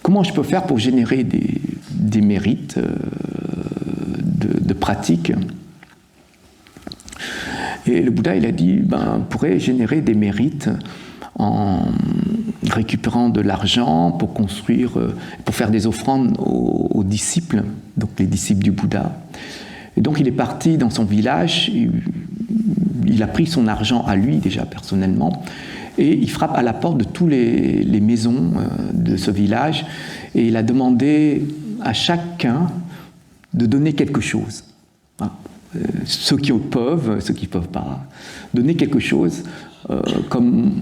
S1: comment je peux faire pour générer des mérites de pratique. Et le Bouddha, il a dit, on pourrait générer des mérites en récupérant de l'argent pour construire, pour faire des offrandes aux disciples, donc les disciples du Bouddha. Et donc il est parti dans son village, il a pris son argent à lui déjà personnellement, et il frappe à la porte de toutes les maisons de ce village, et il a demandé à chacun de donner quelque chose. Ceux qui peuvent, ceux qui ne peuvent pas, donner quelque chose comme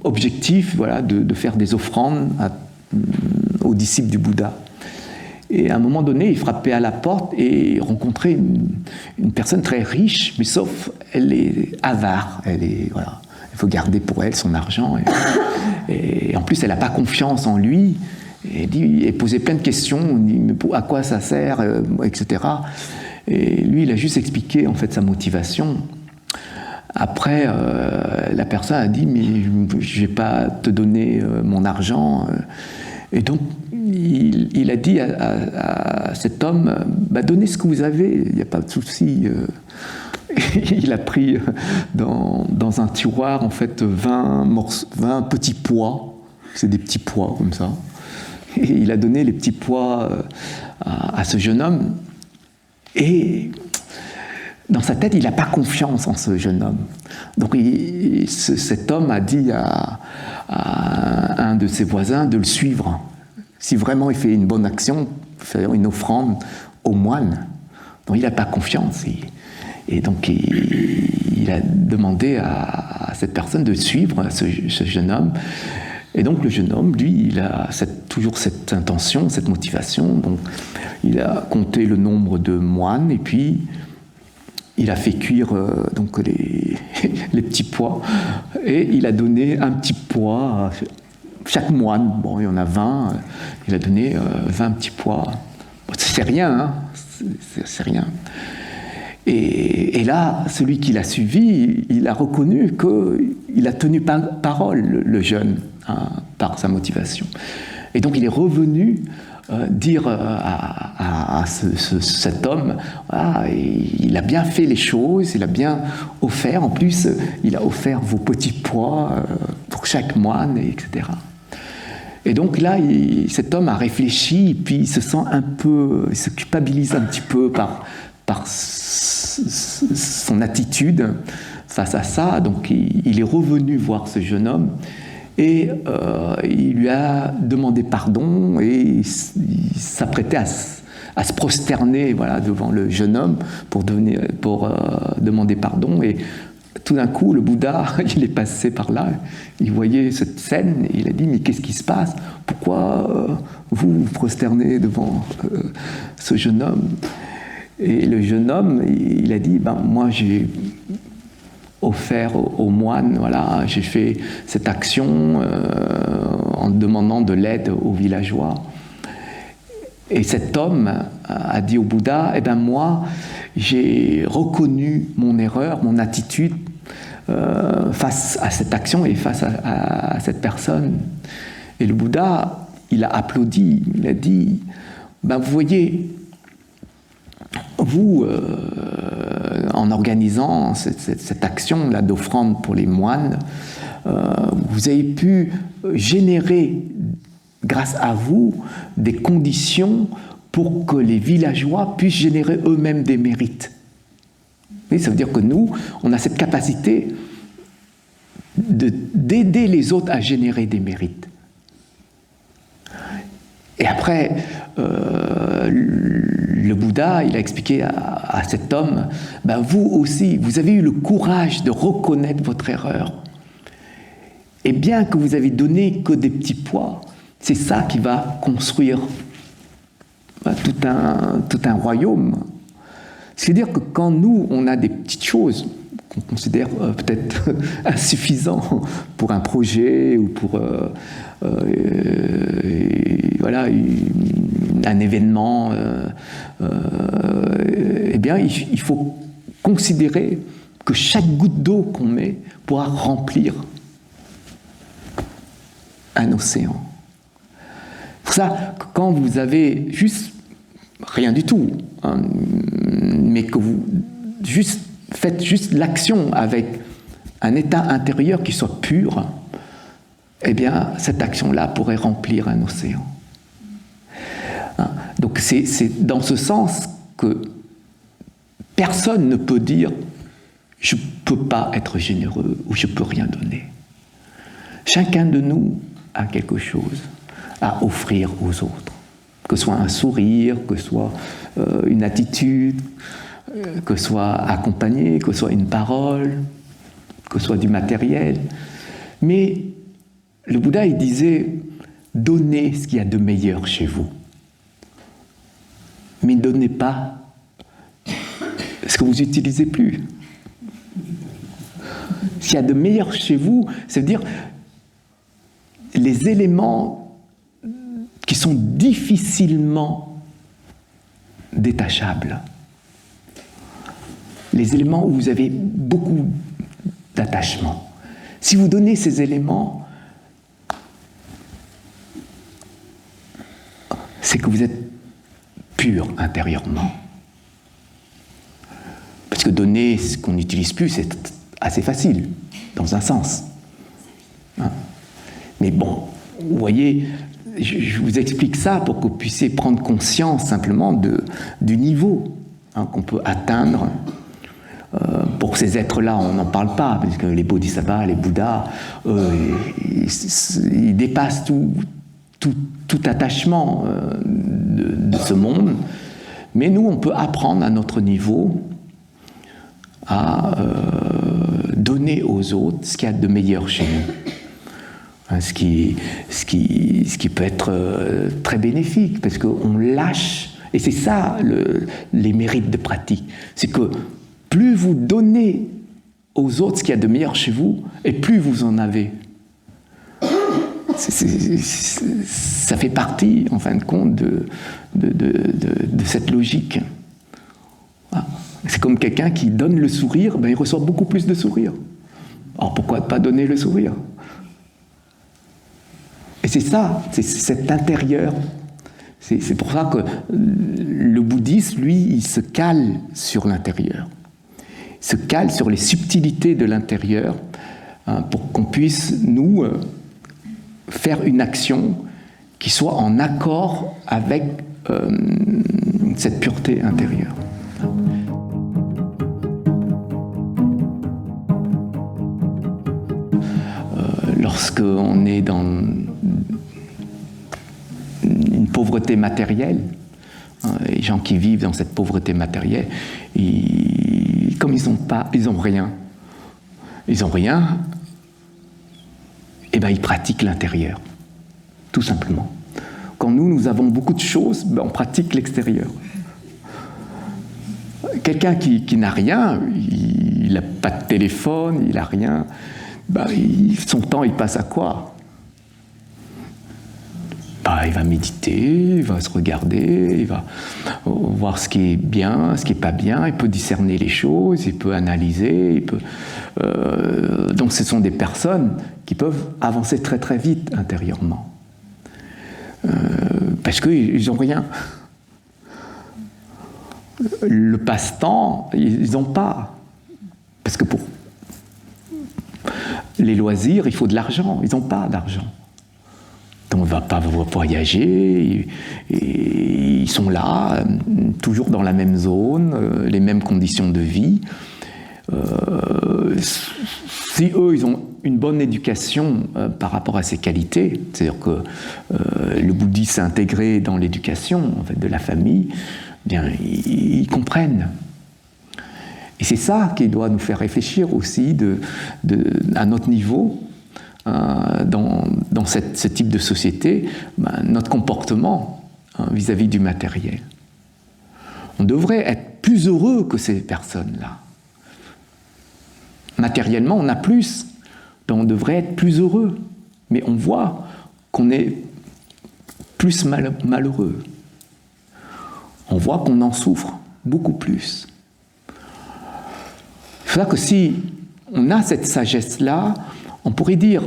S1: objectif, voilà, de faire des offrandes aux disciples du Bouddha. Et à un moment donné, il frappait à la porte et rencontrait une personne très riche, mais sauf elle est avare, voilà, il faut garder pour elle son argent. Et en plus, elle n'a pas confiance en lui. Et elle posait plein de questions, mais à quoi ça sert, etc. Et lui, il a juste expliqué en fait sa motivation. Après, la personne a dit, mais je ne vais pas te donner mon argent. Et donc, il a dit à cet homme, donnez ce que vous avez, il n'y a pas de souci. Il a pris dans un tiroir, en fait, 20 petits pois. C'est des petits pois, comme ça. Et il a donné les petits pois à ce jeune homme. Et dans sa tête, il n'a pas confiance en ce jeune homme. Donc cet homme a dit à un de ses voisins de le suivre. Si vraiment il fait une bonne action, faire une offrande au moine. Donc il n'a pas confiance. Et donc il a demandé à cette personne de suivre ce jeune homme. Et donc le jeune homme, lui, il a toujours cette intention, cette motivation. Donc il a compté le nombre de moines et puis il a fait cuire donc les petits pois et il a donné un petit pois à chaque moine. Bon, il y en a 20, il a donné 20 petits pois. Bon, c'est rien, hein, c'est rien. Et là, celui qui l'a suivi, il a reconnu qu'il a tenu parole, le jeune, hein, par sa motivation. Et donc il est revenu dire à cet homme, il a bien fait les choses, il a bien offert, en plus il a offert vos petits pois pour chaque moine, etc. Et donc là, cet homme a réfléchi, puis il se sent il se culpabilise un petit peu par son attitude face à ça. Donc il est revenu voir ce jeune homme et il lui a demandé pardon et il s'apprêtait à se prosterner voilà, devant le jeune homme pour demander pardon. Et tout d'un coup, le Bouddha, il est passé par là, il voyait cette scène, et il a dit, mais qu'est-ce qui se passe? Pourquoi vous vous prosternez devant ce jeune homme? Et le jeune homme, il a dit, moi j'ai offert aux moines, voilà, j'ai fait cette action en demandant de l'aide aux villageois. Et cet homme a dit au Bouddha, moi, j'ai reconnu mon erreur, mon attitude face à cette action et face à cette personne. Et le Bouddha, il a applaudi, il a dit, vous voyez, vous, en organisant cette action-là d'offrande pour les moines, vous avez pu générer, grâce à vous, des conditions pour que les villageois puissent générer eux-mêmes des mérites. Et ça veut dire que nous, on a cette capacité d'aider les autres à générer des mérites. Et après, le Bouddha, il a expliqué à cet homme, vous aussi, vous avez eu le courage de reconnaître votre erreur. Et bien que vous avez donné que des petits pois, c'est ça qui va construire tout un royaume. C'est-à-dire que quand nous, on a des petites choses qu'on considère peut-être insuffisantes pour un projet ou pour voilà, un événement, il faut considérer que chaque goutte d'eau qu'on met pourra remplir un océan. Pour ça, quand vous avez juste rien du tout, hein, mais que vous faites juste l'action avec un état intérieur qui soit pur, cette action-là pourrait remplir un océan. Hein, donc c'est dans ce sens que personne ne peut dire « je ne peux pas être généreux » ou « je ne peux rien donner ». Chacun de nous a quelque chose à offrir aux autres, que ce soit un sourire, que ce soit une attitude, que ce soit accompagné, que ce soit une parole, que ce soit du matériel. Mais le Bouddha, il disait, donnez ce qu'il y a de meilleur chez vous. Mais ne donnez pas ce que vous n'utilisez plus. Ce qu'il y a de meilleur chez vous, ça veut dire les éléments qui sont difficilement détachables. Les éléments où vous avez beaucoup d'attachement. Si vous donnez ces éléments, c'est que vous êtes pur intérieurement. Parce que donner ce qu'on n'utilise plus, c'est assez facile, dans un sens. Hein? Mais bon, vous voyez, je vous explique ça pour que vous puissiez prendre conscience simplement du niveau qu'on peut atteindre. Pour ces êtres-là, on n'en parle pas, parce que les bodhisattvas, les bouddhas, ils dépassent tout attachement de ce monde. Mais nous, on peut apprendre à notre niveau à donner aux autres ce qu'il y a de meilleur chez nous. Ce qui peut être très bénéfique, parce qu'on lâche, et c'est ça les mérites de pratique, c'est que plus vous donnez aux autres ce qu'il y a de meilleur chez vous, et plus vous en avez. Ça fait partie, en fin de compte, de cette logique. C'est comme quelqu'un qui donne le sourire, il reçoit beaucoup plus de sourires. Alors pourquoi ne pas donner le sourire ? Et c'est ça, c'est cet intérieur. C'est pour ça que le bouddhisme, lui, il se cale sur l'intérieur. Il se cale sur les subtilités de l'intérieur pour qu'on puisse, nous, faire une action qui soit en accord avec cette pureté intérieure. Lorsqu'on est dans une pauvreté matérielle, Les gens qui vivent dans cette pauvreté matérielle, comme ils n'ont rien, et ben ils pratiquent l'intérieur, tout simplement. Quand nous avons beaucoup de choses, ben on pratique l'extérieur. Quelqu'un qui n'a rien, il n'a pas de téléphone, il n'a rien, ben son temps il passe à quoi? Il va méditer, il va se regarder, il va voir ce qui est bien, ce qui n'est pas bien, il peut discerner les choses, il peut analyser, donc ce sont des personnes qui peuvent avancer très très vite intérieurement. Parce qu'ils n'ont rien. Le passe-temps, ils n'ont pas. Parce que pour les loisirs, il faut de l'argent, ils n'ont pas d'argent. Donc on ne va pas voyager, et ils sont là, toujours dans la même zone, les mêmes conditions de vie. Si eux, ils ont une bonne éducation par rapport à ces qualités, c'est-à-dire que le bouddhisme s'est intégré dans l'éducation en fait, de la famille, eh bien, ils comprennent. Et c'est ça qui doit nous faire réfléchir aussi à notre niveau, dans ce type de société, notre comportement vis-à-vis du matériel. On devrait être plus heureux que ces personnes-là. Matériellement, on a plus, donc on devrait être plus heureux. Mais on voit qu'on est plus malheureux. On voit qu'on en souffre beaucoup plus. C'est pour ça que si on a cette sagesse-là, on pourrait dire,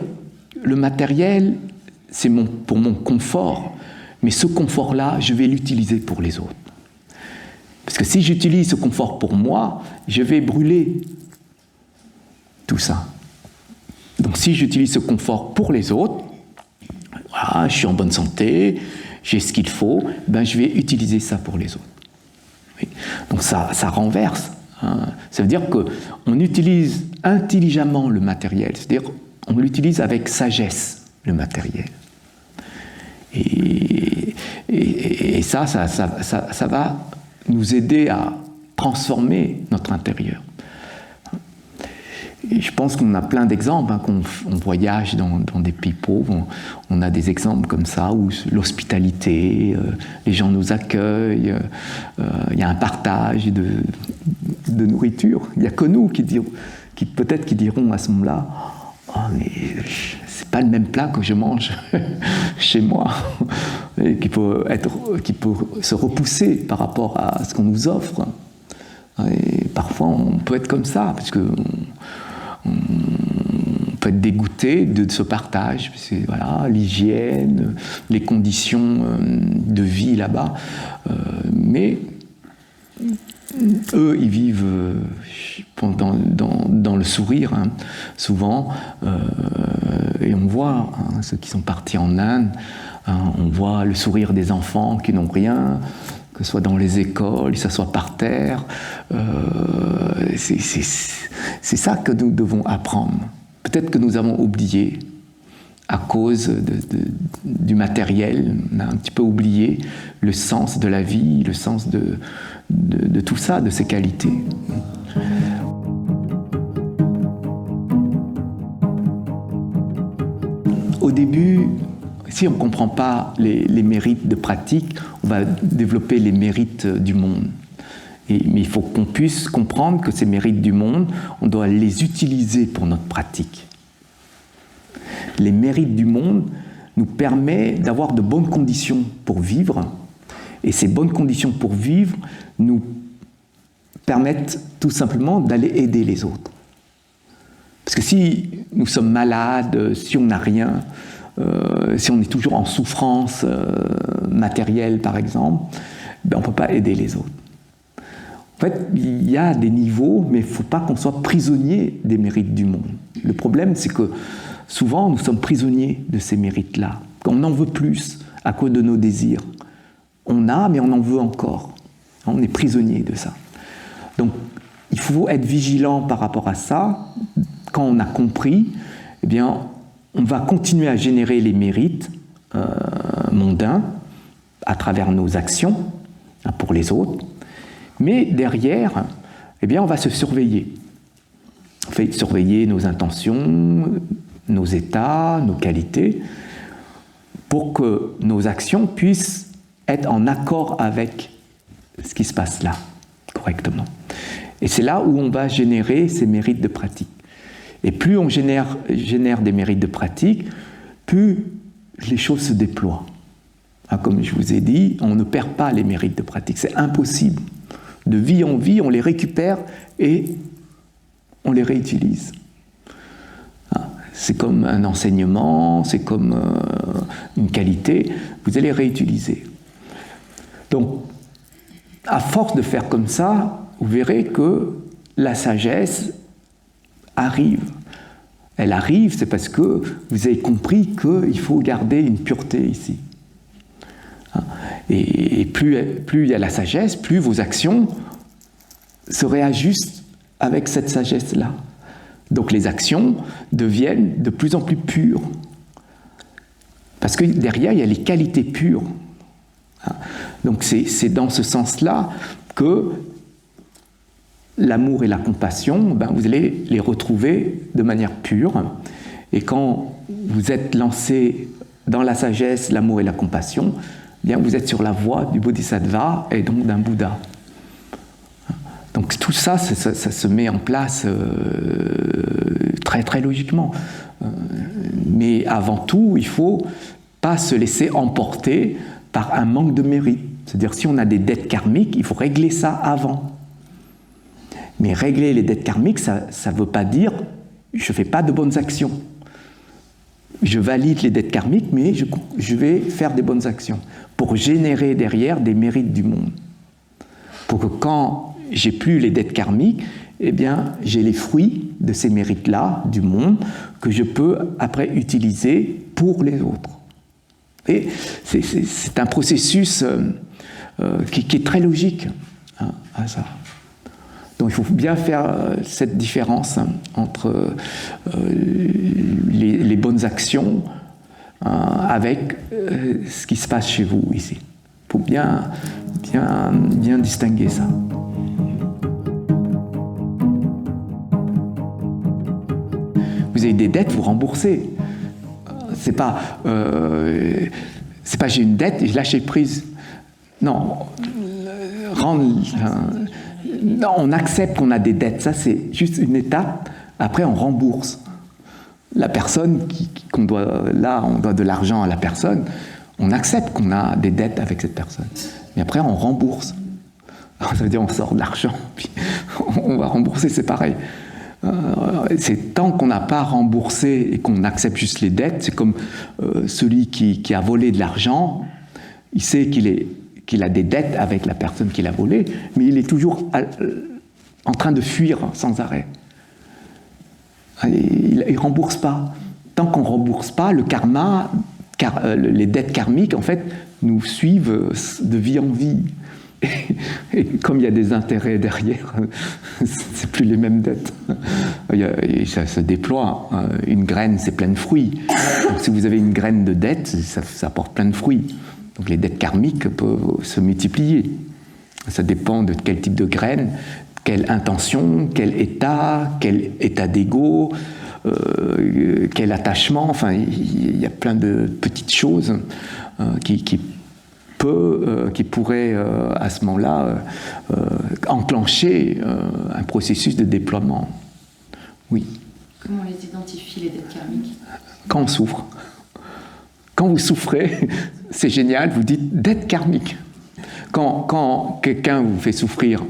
S1: le matériel, c'est pour mon confort, mais ce confort-là, je vais l'utiliser pour les autres. Parce que si j'utilise ce confort pour moi, je vais brûler tout ça. Donc si j'utilise ce confort pour les autres, voilà, je suis en bonne santé, j'ai ce qu'il faut, ben je vais utiliser ça pour les autres. Oui. Donc ça renverse. Ça veut dire qu'on utilise intelligemment le matériel, c'est-à-dire on l'utilise avec sagesse, le matériel. Et ça va nous aider à transformer notre intérieur. Et je pense qu'on a plein d'exemples, on voyage dans des pays pauvres, on a des exemples comme ça, où l'hospitalité, les gens nous accueillent, il y a un partage de nourriture. Il n'y a que nous qui diront à ce moment-là, « Oh, mais c'est pas le même plat que je mange chez moi. » Et qui peut se repousser par rapport à ce qu'on nous offre. Et parfois, on peut être comme ça, parce que on peut être dégoûté de ce partage. C'est, voilà, l'hygiène, les conditions de vie là-bas. Mais eux, ils vivent dans le sourire, souvent. Et on voit, ceux qui sont partis en Inde, on voit le sourire des enfants qui n'ont rien, que ce soit dans les écoles, ils s'assoient par terre. C'est ça que nous devons apprendre. Peut-être que nous avons oublié, à cause du matériel, on a un petit peu oublié le sens de la vie, le sens de tout ça, de ces qualités. Au début, si on ne comprend pas les mérites de pratique, on va développer les mérites du monde. Mais il faut qu'on puisse comprendre que ces mérites du monde, on doit les utiliser pour notre pratique. Les mérites du monde nous permettent d'avoir de bonnes conditions pour vivre, et ces bonnes conditions pour vivre nous permettent tout simplement d'aller aider les autres. Parce que si nous sommes malades, si on n'a rien, si on est toujours en souffrance matérielle par exemple, ben on ne peut pas aider les autres. En fait, il y a des niveaux, mais il ne faut pas qu'on soit prisonnier des mérites du monde. Le problème, c'est que souvent, nous sommes prisonniers de ces mérites-là. On en veut plus à cause de nos désirs. On a, mais on en veut encore. On est prisonnier de ça. Donc, il faut être vigilant par rapport à ça. Quand on a compris, eh bien, on va continuer à générer les mérites mondains à travers nos actions, pour les autres. Mais derrière, eh bien, on va se surveiller. On fait surveiller nos intentions, nos états, nos qualités, pour que nos actions puissent être en accord avec ce qui se passe là, correctement. Et c'est là où on va générer ces mérites de pratique. Et plus on génère des mérites de pratique, plus les choses se déploient. Comme je vous ai dit, on ne perd pas les mérites de pratique, c'est impossible. De vie en vie, on les récupère et on les réutilise. C'est comme un enseignement, c'est comme une qualité, vous allez réutiliser. Donc, à force de faire comme ça, vous verrez que la sagesse arrive. Elle arrive, c'est parce que vous avez compris qu'il faut garder une pureté ici. Et plus il y a la sagesse, plus vos actions se réajustent avec cette sagesse-là. Donc les actions deviennent de plus en plus pures. Parce que derrière, il y a les qualités pures. Donc c'est dans ce sens-là que l'amour et la compassion, vous allez les retrouver de manière pure. Et quand vous êtes lancé dans la sagesse, l'amour et la compassion, bien vous êtes sur la voie du bodhisattva et donc d'un Bouddha. Donc tout ça, ça se met en place très très logiquement. Mais avant tout, il ne faut pas se laisser emporter par un manque de mérite. C'est-à-dire, si on a des dettes karmiques, il faut régler ça avant. Mais régler les dettes karmiques, ça ne veut pas dire je ne fais pas de bonnes actions. Je valide les dettes karmiques, mais je vais faire des bonnes actions pour générer derrière des mérites du monde. Pour que quand j'ai plus les dettes karmiques, eh bien, j'ai les fruits de ces mérites-là du monde que je peux après utiliser pour les autres. Et c'est un processus qui est très logique à ça. Donc il faut bien faire cette différence entre les bonnes actions avec ce qui se passe chez vous ici. Il faut bien distinguer ça. Vous avez des dettes, vous remboursez. C'est pas j'ai une dette et je lâche prise. Non, on accepte qu'on a des dettes. Ça, c'est juste une étape. Après, on rembourse. La personne on doit de l'argent à la personne. On accepte qu'on a des dettes avec cette personne. Mais après, on rembourse. Alors, ça veut dire on sort de l'argent, puis on va rembourser, c'est pareil. C'est tant qu'on n'a pas remboursé et qu'on accepte juste les dettes, c'est comme celui qui a volé de l'argent, il sait qu'il a des dettes avec la personne qui l'a volé, mais il est toujours en train de fuir sans arrêt. Il ne rembourse pas. Tant qu'on ne rembourse pas, le karma, les dettes karmiques, en fait, nous suivent de vie en vie. Et comme il y a des intérêts derrière, c'est plus les mêmes dettes. Et ça se déploie. Une graine, c'est plein de fruits. Donc, si vous avez une graine de dette, ça porte plein de fruits. Donc les dettes karmiques peuvent se multiplier. Ça dépend de quel type de graine, quelle intention, quel état d'ego, quel attachement. Enfin, il y a plein de petites choses qui pourrait à ce moment-là enclencher un processus de déploiement. Oui.
S6: Comment on les identifie, les dettes karmiques ?
S1: Quand on souffre. Quand vous souffrez, c'est génial, vous dites dette karmique. Quand quelqu'un vous fait souffrir,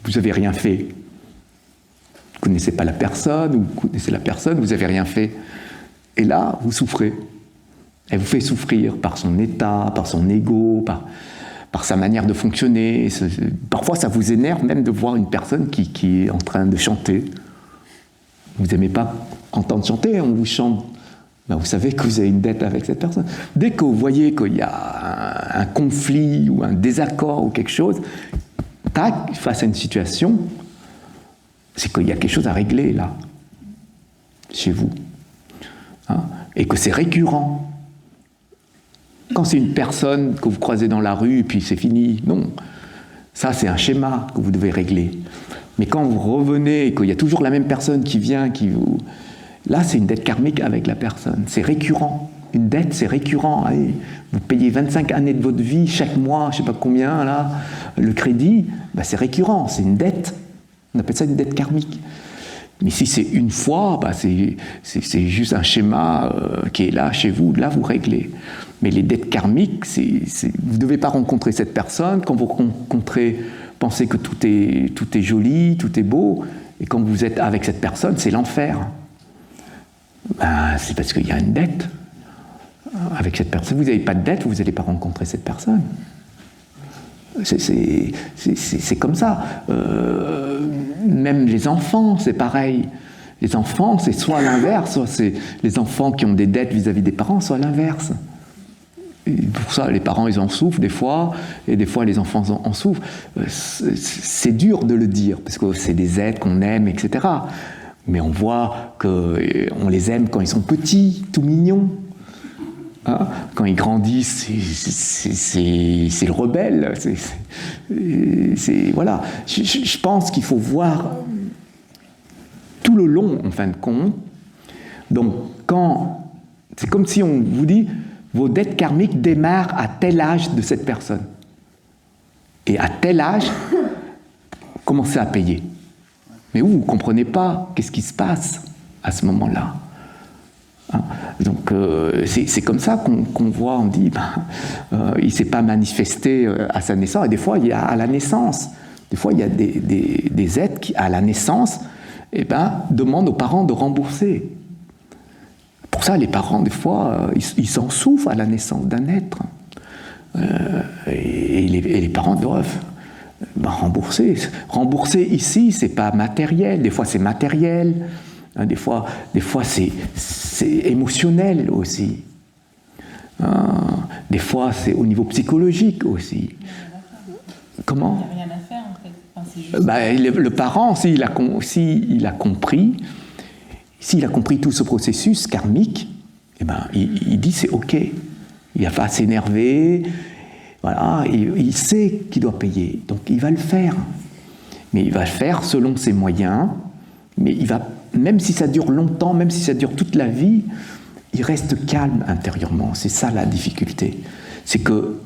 S1: vous n'avez rien fait. Vous ne connaissez pas la personne, ou vous connaissez la personne, vous n'avez rien fait. Et là, vous souffrez. Elle vous fait souffrir par son état, par son ego, par sa manière de fonctionner. Parfois, ça vous énerve même de voir une personne qui est en train de chanter. Vous n'aimez pas entendre chanter, on vous chante. Vous savez que vous avez une dette avec cette personne. Dès que vous voyez qu'il y a un conflit ou un désaccord ou quelque chose, tac, face à une situation, c'est qu'il y a quelque chose à régler là, chez vous. Et que c'est récurrent. Quand c'est une personne que vous croisez dans la rue et puis c'est fini, non. Ça, c'est un schéma que vous devez régler. Mais quand vous revenez et qu'il y a toujours la même personne qui vient, là, c'est une dette karmique avec la personne. C'est récurrent. Une dette, c'est récurrent. Allez, vous payez 25 années de votre vie, chaque mois, je ne sais pas combien, là, le crédit, c'est récurrent, c'est une dette. On appelle ça une dette karmique. Mais si c'est une fois, c'est juste un schéma qui est là chez vous, là vous réglez. Mais les dettes karmiques, vous ne devez pas rencontrer cette personne. Quand vous rencontrez, pensez que tout est joli, tout est beau, et quand vous êtes avec cette personne, c'est l'enfer. C'est parce qu'il y a une dette. Avec cette personne, vous n'avez pas de dette, vous n'allez pas rencontrer cette personne. C'est comme ça. Même les enfants, c'est pareil. Les enfants, c'est soit l'inverse, soit c'est les enfants qui ont des dettes vis-à-vis des parents, soit l'inverse. Et pour ça, les parents, ils en souffrent des fois, et des fois, les enfants en souffrent. C'est dur de le dire, parce que c'est des êtres qu'on aime, etc. Mais on voit qu'on les aime quand ils sont petits, tout mignons. Quand ils grandissent, c'est le rebelle. Voilà. Je pense qu'il faut voir tout le long, en fin de compte. Donc, c'est comme si on vous dit, vos dettes karmiques démarrent à tel âge de cette personne. Et à tel âge, commencez à payer. Mais vous ne comprenez pas qu'est-ce qui se passe à ce moment-là. Donc c'est comme ça qu'on voit, on dit, il ne s'est pas manifesté à sa naissance, et des fois il y a à la naissance, des fois il y a des êtres qui, à la naissance, demandent aux parents de rembourser. Pour ça, les parents, des fois, ils s'en souffrent à la naissance d'un être, et les parents doivent rembourser. Rembourser ici, c'est pas matériel, des fois c'est matériel. Des fois c'est émotionnel aussi. Des fois, c'est au niveau psychologique aussi. Comment ?
S2: Il n'y a rien à faire, en fait. Enfin, c'est juste...
S1: Le parent, s'il a compris tout ce processus karmique, il dit c'est OK. Il n'a pas à s'énerver. Voilà, il sait qu'il doit payer. Donc, il va le faire. Mais il va le faire selon ses moyens. Mais il va, même si ça dure longtemps, même si ça dure toute la vie, il reste calme intérieurement. C'est ça la difficulté. C'est que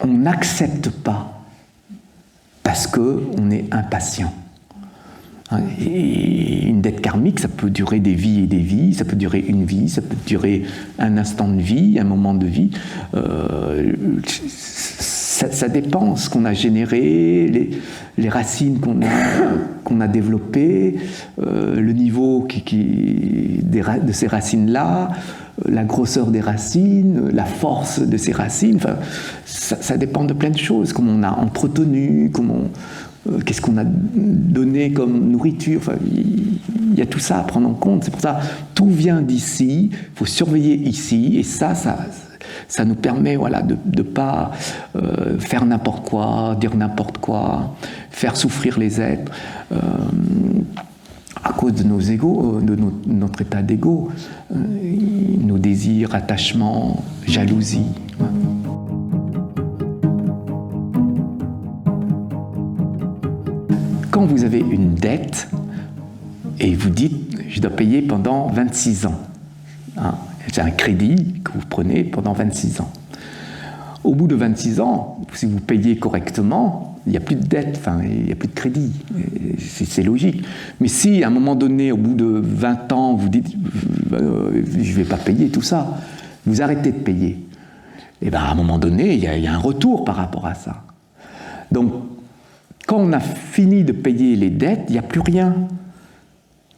S1: on n'accepte pas parce qu'on est impatient. Et une dette karmique, ça peut durer des vies et des vies, ça peut durer une vie, ça peut durer un instant de vie, un moment de vie. Ça dépend de ce qu'on a généré, les racines qu'on a développées, le niveau de ces racines-là, la grosseur des racines, la force de ces racines. Enfin, ça dépend de plein de choses, comment on a entretenu, qu'est-ce qu'on a donné comme nourriture. Enfin, il y a tout ça à prendre en compte. C'est pour ça tout vient d'ici, il faut surveiller ici, et ça nous permet de ne pas faire n'importe quoi, dire n'importe quoi, faire souffrir les êtres à cause de nos égos, de notre état d'ego, nos désirs, attachements, jalousie. Quand vous avez une dette et vous dites « je dois payer pendant 26 ans », c'est un crédit que vous prenez pendant 26 ans. Au bout de 26 ans, si vous payez correctement, il n'y a plus de dette, il n'y a plus de crédit. C'est logique. Mais si, à un moment donné, au bout de 20 ans, vous dites « je ne vais pas payer tout ça », vous arrêtez de payer. Et à un moment donné, il y a un retour par rapport à ça. Donc, quand on a fini de payer les dettes, il n'y a plus rien.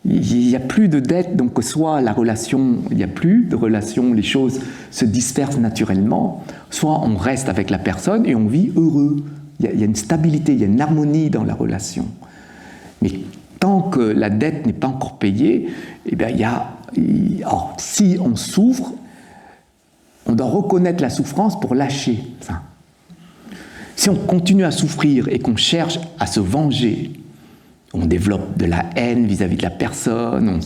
S1: Il n'y a plus de dette, donc soit la relation, il n'y a plus de relation, les choses se dispersent naturellement, soit on reste avec la personne et on vit heureux. Il y a une stabilité, il y a une harmonie dans la relation. Mais tant que la dette n'est pas encore payée, alors, si on souffre, on doit reconnaître la souffrance pour lâcher ça. Si on continue à souffrir et qu'on cherche à se venger, on développe de la haine vis-à-vis de la personne,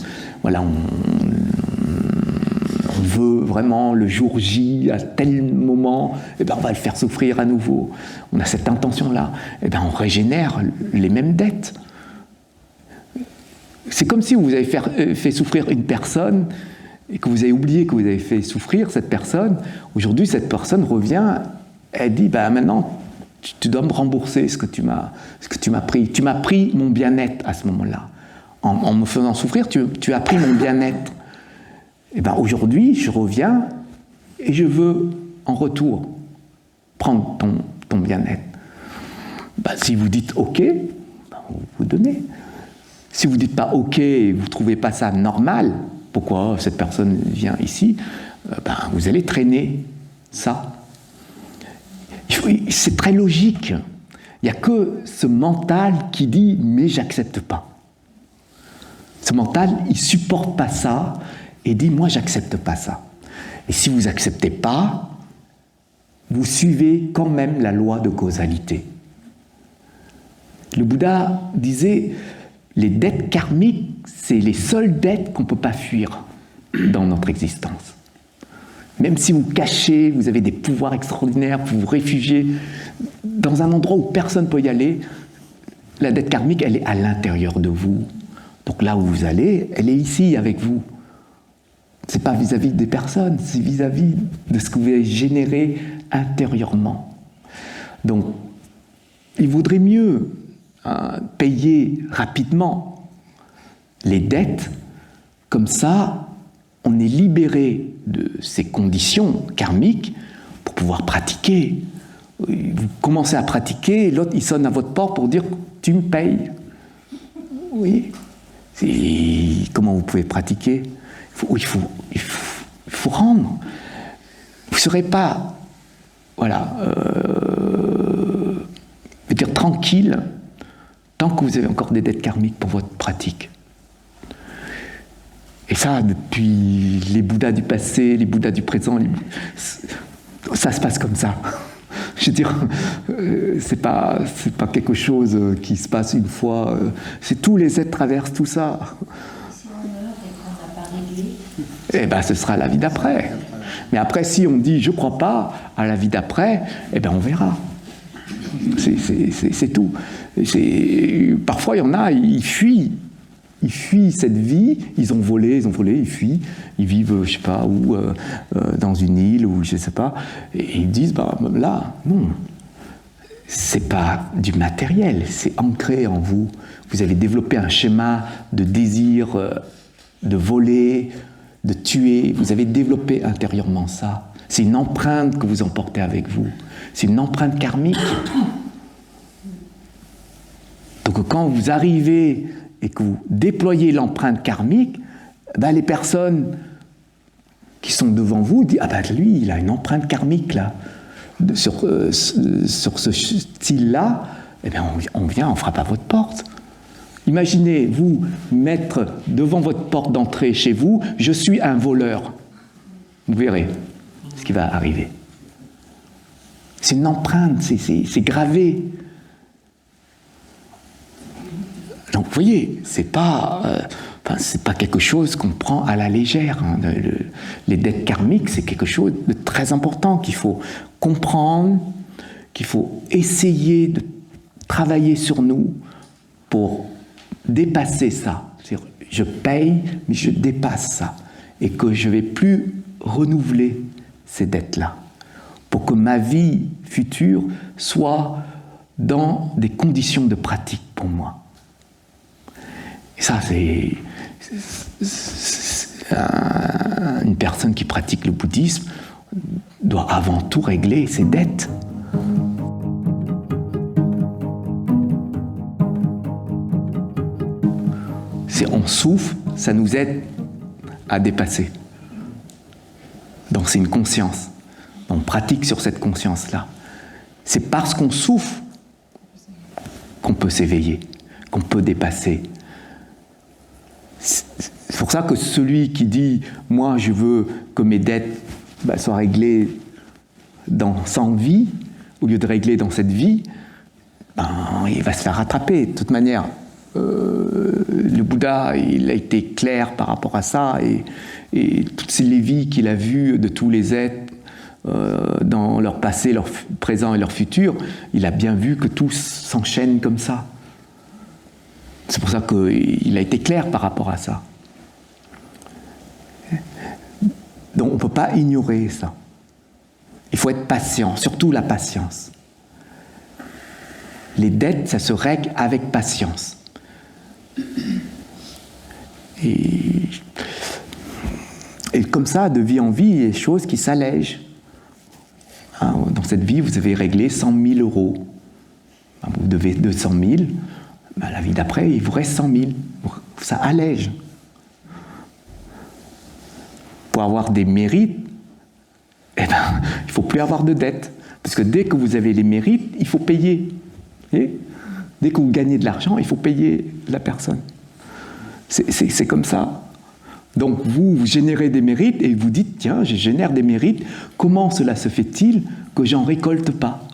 S1: on veut vraiment le jour J, à tel moment, eh ben on va le faire souffrir à nouveau. On a cette intention-là. Eh ben on régénère les mêmes dettes. C'est comme si vous avez fait souffrir une personne et que vous avez oublié que vous avez fait souffrir cette personne. Aujourd'hui, cette personne revient, elle dit bah, maintenant, tu dois me rembourser ce que tu m'as pris. Tu m'as pris mon bien-être à ce moment-là. En me faisant souffrir, tu as pris mon bien-être. Et ben aujourd'hui, je reviens et je veux en retour prendre ton bien-être. Ben, si vous dites OK, ben, vous donnez. Si vous ne dites pas OK et vous ne trouvez pas ça normal, pourquoi cette personne vient ici, ben, vous allez traîner ça. C'est très logique. Il n'y a que ce mental qui dit « mais j'accepte pas ». Ce mental, il ne supporte pas ça et dit « moi, j'accepte pas ça ». Et si vous n'acceptez pas, vous suivez quand même la loi de causalité. Le Bouddha disait « les dettes karmiques, c'est les seules dettes qu'on ne peut pas fuir dans notre existence ». Même si vous cachez, vous avez des pouvoirs extraordinaires, vous vous réfugiez dans un endroit où personne ne peut y aller, la dette karmique, elle est à l'intérieur de vous. Donc là où vous allez, elle est ici avec vous. Ce n'est pas vis-à-vis des personnes, c'est vis-à-vis de ce que vous avez généré intérieurement. Donc, il vaudrait mieux payer rapidement les dettes, comme ça, on est libéré de ces conditions karmiques pour pouvoir pratiquer. Vous commencez à pratiquer, l'autre il sonne à votre porte pour dire « tu me payes ». Oui. Comment vous pouvez pratiquer ? Il faut rendre. Vous ne serez pas, voilà, dire tranquille tant que vous avez encore des dettes karmiques pour votre pratique. Et ça, depuis les Bouddhas du passé, les Bouddhas du présent, ça se passe comme ça. Je veux dire, c'est pas quelque chose qui se passe une fois. C'est tous les êtres traversent tout ça.
S5: Si on meurt et qu'on n'a pas réglé.
S1: Eh bien, ce sera la vie d'après. Mais après, si on dit « je ne crois pas à la vie d'après », eh bien, on verra. C'est tout. Parfois, il y en a, ils fuient. Ils fuient cette vie, ils ont volé, ils fuient, ils vivent, je sais pas où, dans une île, ou je sais pas, et ils disent, bah là, non, c'est pas du matériel, c'est ancré en vous. Vous avez développé un schéma de désir, de voler, de tuer, vous avez développé intérieurement ça. C'est une empreinte que vous emportez avec vous, c'est une empreinte karmique. Donc quand vous arrivez et que vous déployez l'empreinte karmique, ben les personnes qui sont devant vous disent « Ah ben lui, il a une empreinte karmique là, sur ce style-là, eh bien on vient, on frappe à votre porte. » Imaginez, vous, mettre devant votre porte d'entrée chez vous, « Je suis un voleur ». Vous verrez ce qui va arriver. C'est une empreinte, c'est gravé. Donc, vous voyez, c'est pas quelque chose qu'on prend à la légère. Hein. Les dettes karmiques, c'est quelque chose de très important qu'il faut comprendre, qu'il faut essayer de travailler sur nous pour dépasser ça. C'est-à-dire, je paye, mais je dépasse ça. Et que je ne vais plus renouveler ces dettes-là. Pour que ma vie future soit dans des conditions de pratique pour moi. Et ça, c'est une personne qui pratique le bouddhisme doit avant tout régler ses dettes. On souffre, ça nous aide à dépasser. Donc c'est une conscience. On pratique sur cette conscience-là. C'est parce qu'on souffre qu'on peut s'éveiller, qu'on peut dépasser. C'est pour ça que celui qui dit « moi je veux que mes dettes soient réglées dans 100 vies, au lieu de régler dans cette vie », il va se faire rattraper. De toute manière, le Bouddha, il a été clair par rapport à ça, et toutes les vies qu'il a vues de tous les êtres dans leur passé, leur présent et leur futur, il a bien vu que tout s'enchaîne comme ça. C'est pour ça qu'il a été clair par rapport à ça. Donc on ne peut pas ignorer ça. Il faut être patient, surtout la patience. Les dettes, ça se règle avec patience. Et comme ça, de vie en vie, il y a des choses qui s'allègent. Hein, dans cette vie, vous avez réglé 100 000 euros. Vous devez 200 000. Ben, la vie d'après, il vous reste 100 000. Ça allège. Pour avoir des mérites, eh ben, il ne faut plus avoir de dettes. Parce que dès que vous avez les mérites, il faut payer. Et dès que vous gagnez de l'argent, il faut payer la personne. C'est comme ça. Donc vous générez des mérites et vous dites, tiens, je génère des mérites, comment cela se fait-il que j'en récolte pas?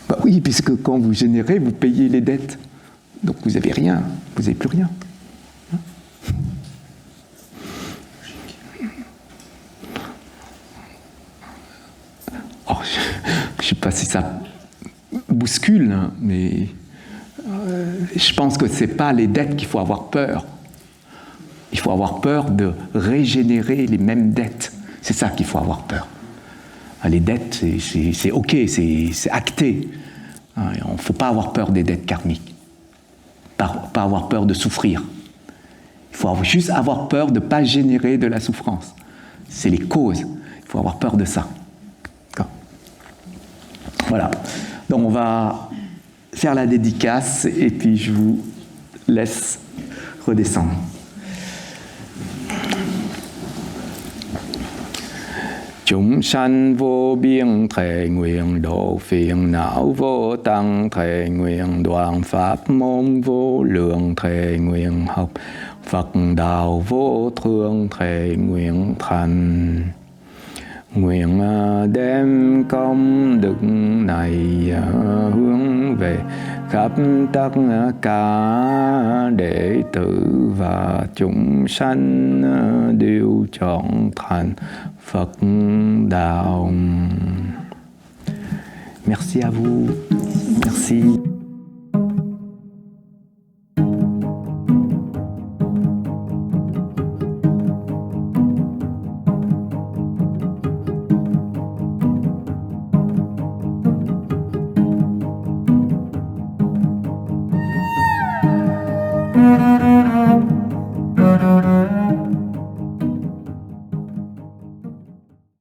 S1: Bah oui, puisque quand vous générez, vous payez les dettes. Donc vous n'avez rien, vous n'avez plus rien. Oh, je ne sais pas si ça bouscule, hein, mais je pense que ce n'est pas les dettes qu'il faut avoir peur. Il faut avoir peur de régénérer les mêmes dettes. C'est ça qu'il faut avoir peur. Les dettes, c'est OK, c'est acté. Il ne faut pas avoir peur des dettes karmiques. Pas avoir peur de souffrir. Il faut juste avoir peur de ne pas générer de la souffrance. C'est les causes. Il faut avoir peur de ça. Voilà. Donc on va faire la dédicace et puis je vous laisse redescendre. Chúng sanh vô biên thệ nguyện độ phiền não vô tăng thệ nguyện đoạn pháp môn vô lượng thệ nguyện học Phật đạo vô thượng thệ nguyện thành. Nguyện đem công đức này hướng về khắp tất cả đệ tử và chúng sanh đều trọn thành Phật đạo. Merci à vous. Merci.
S7: Thank you.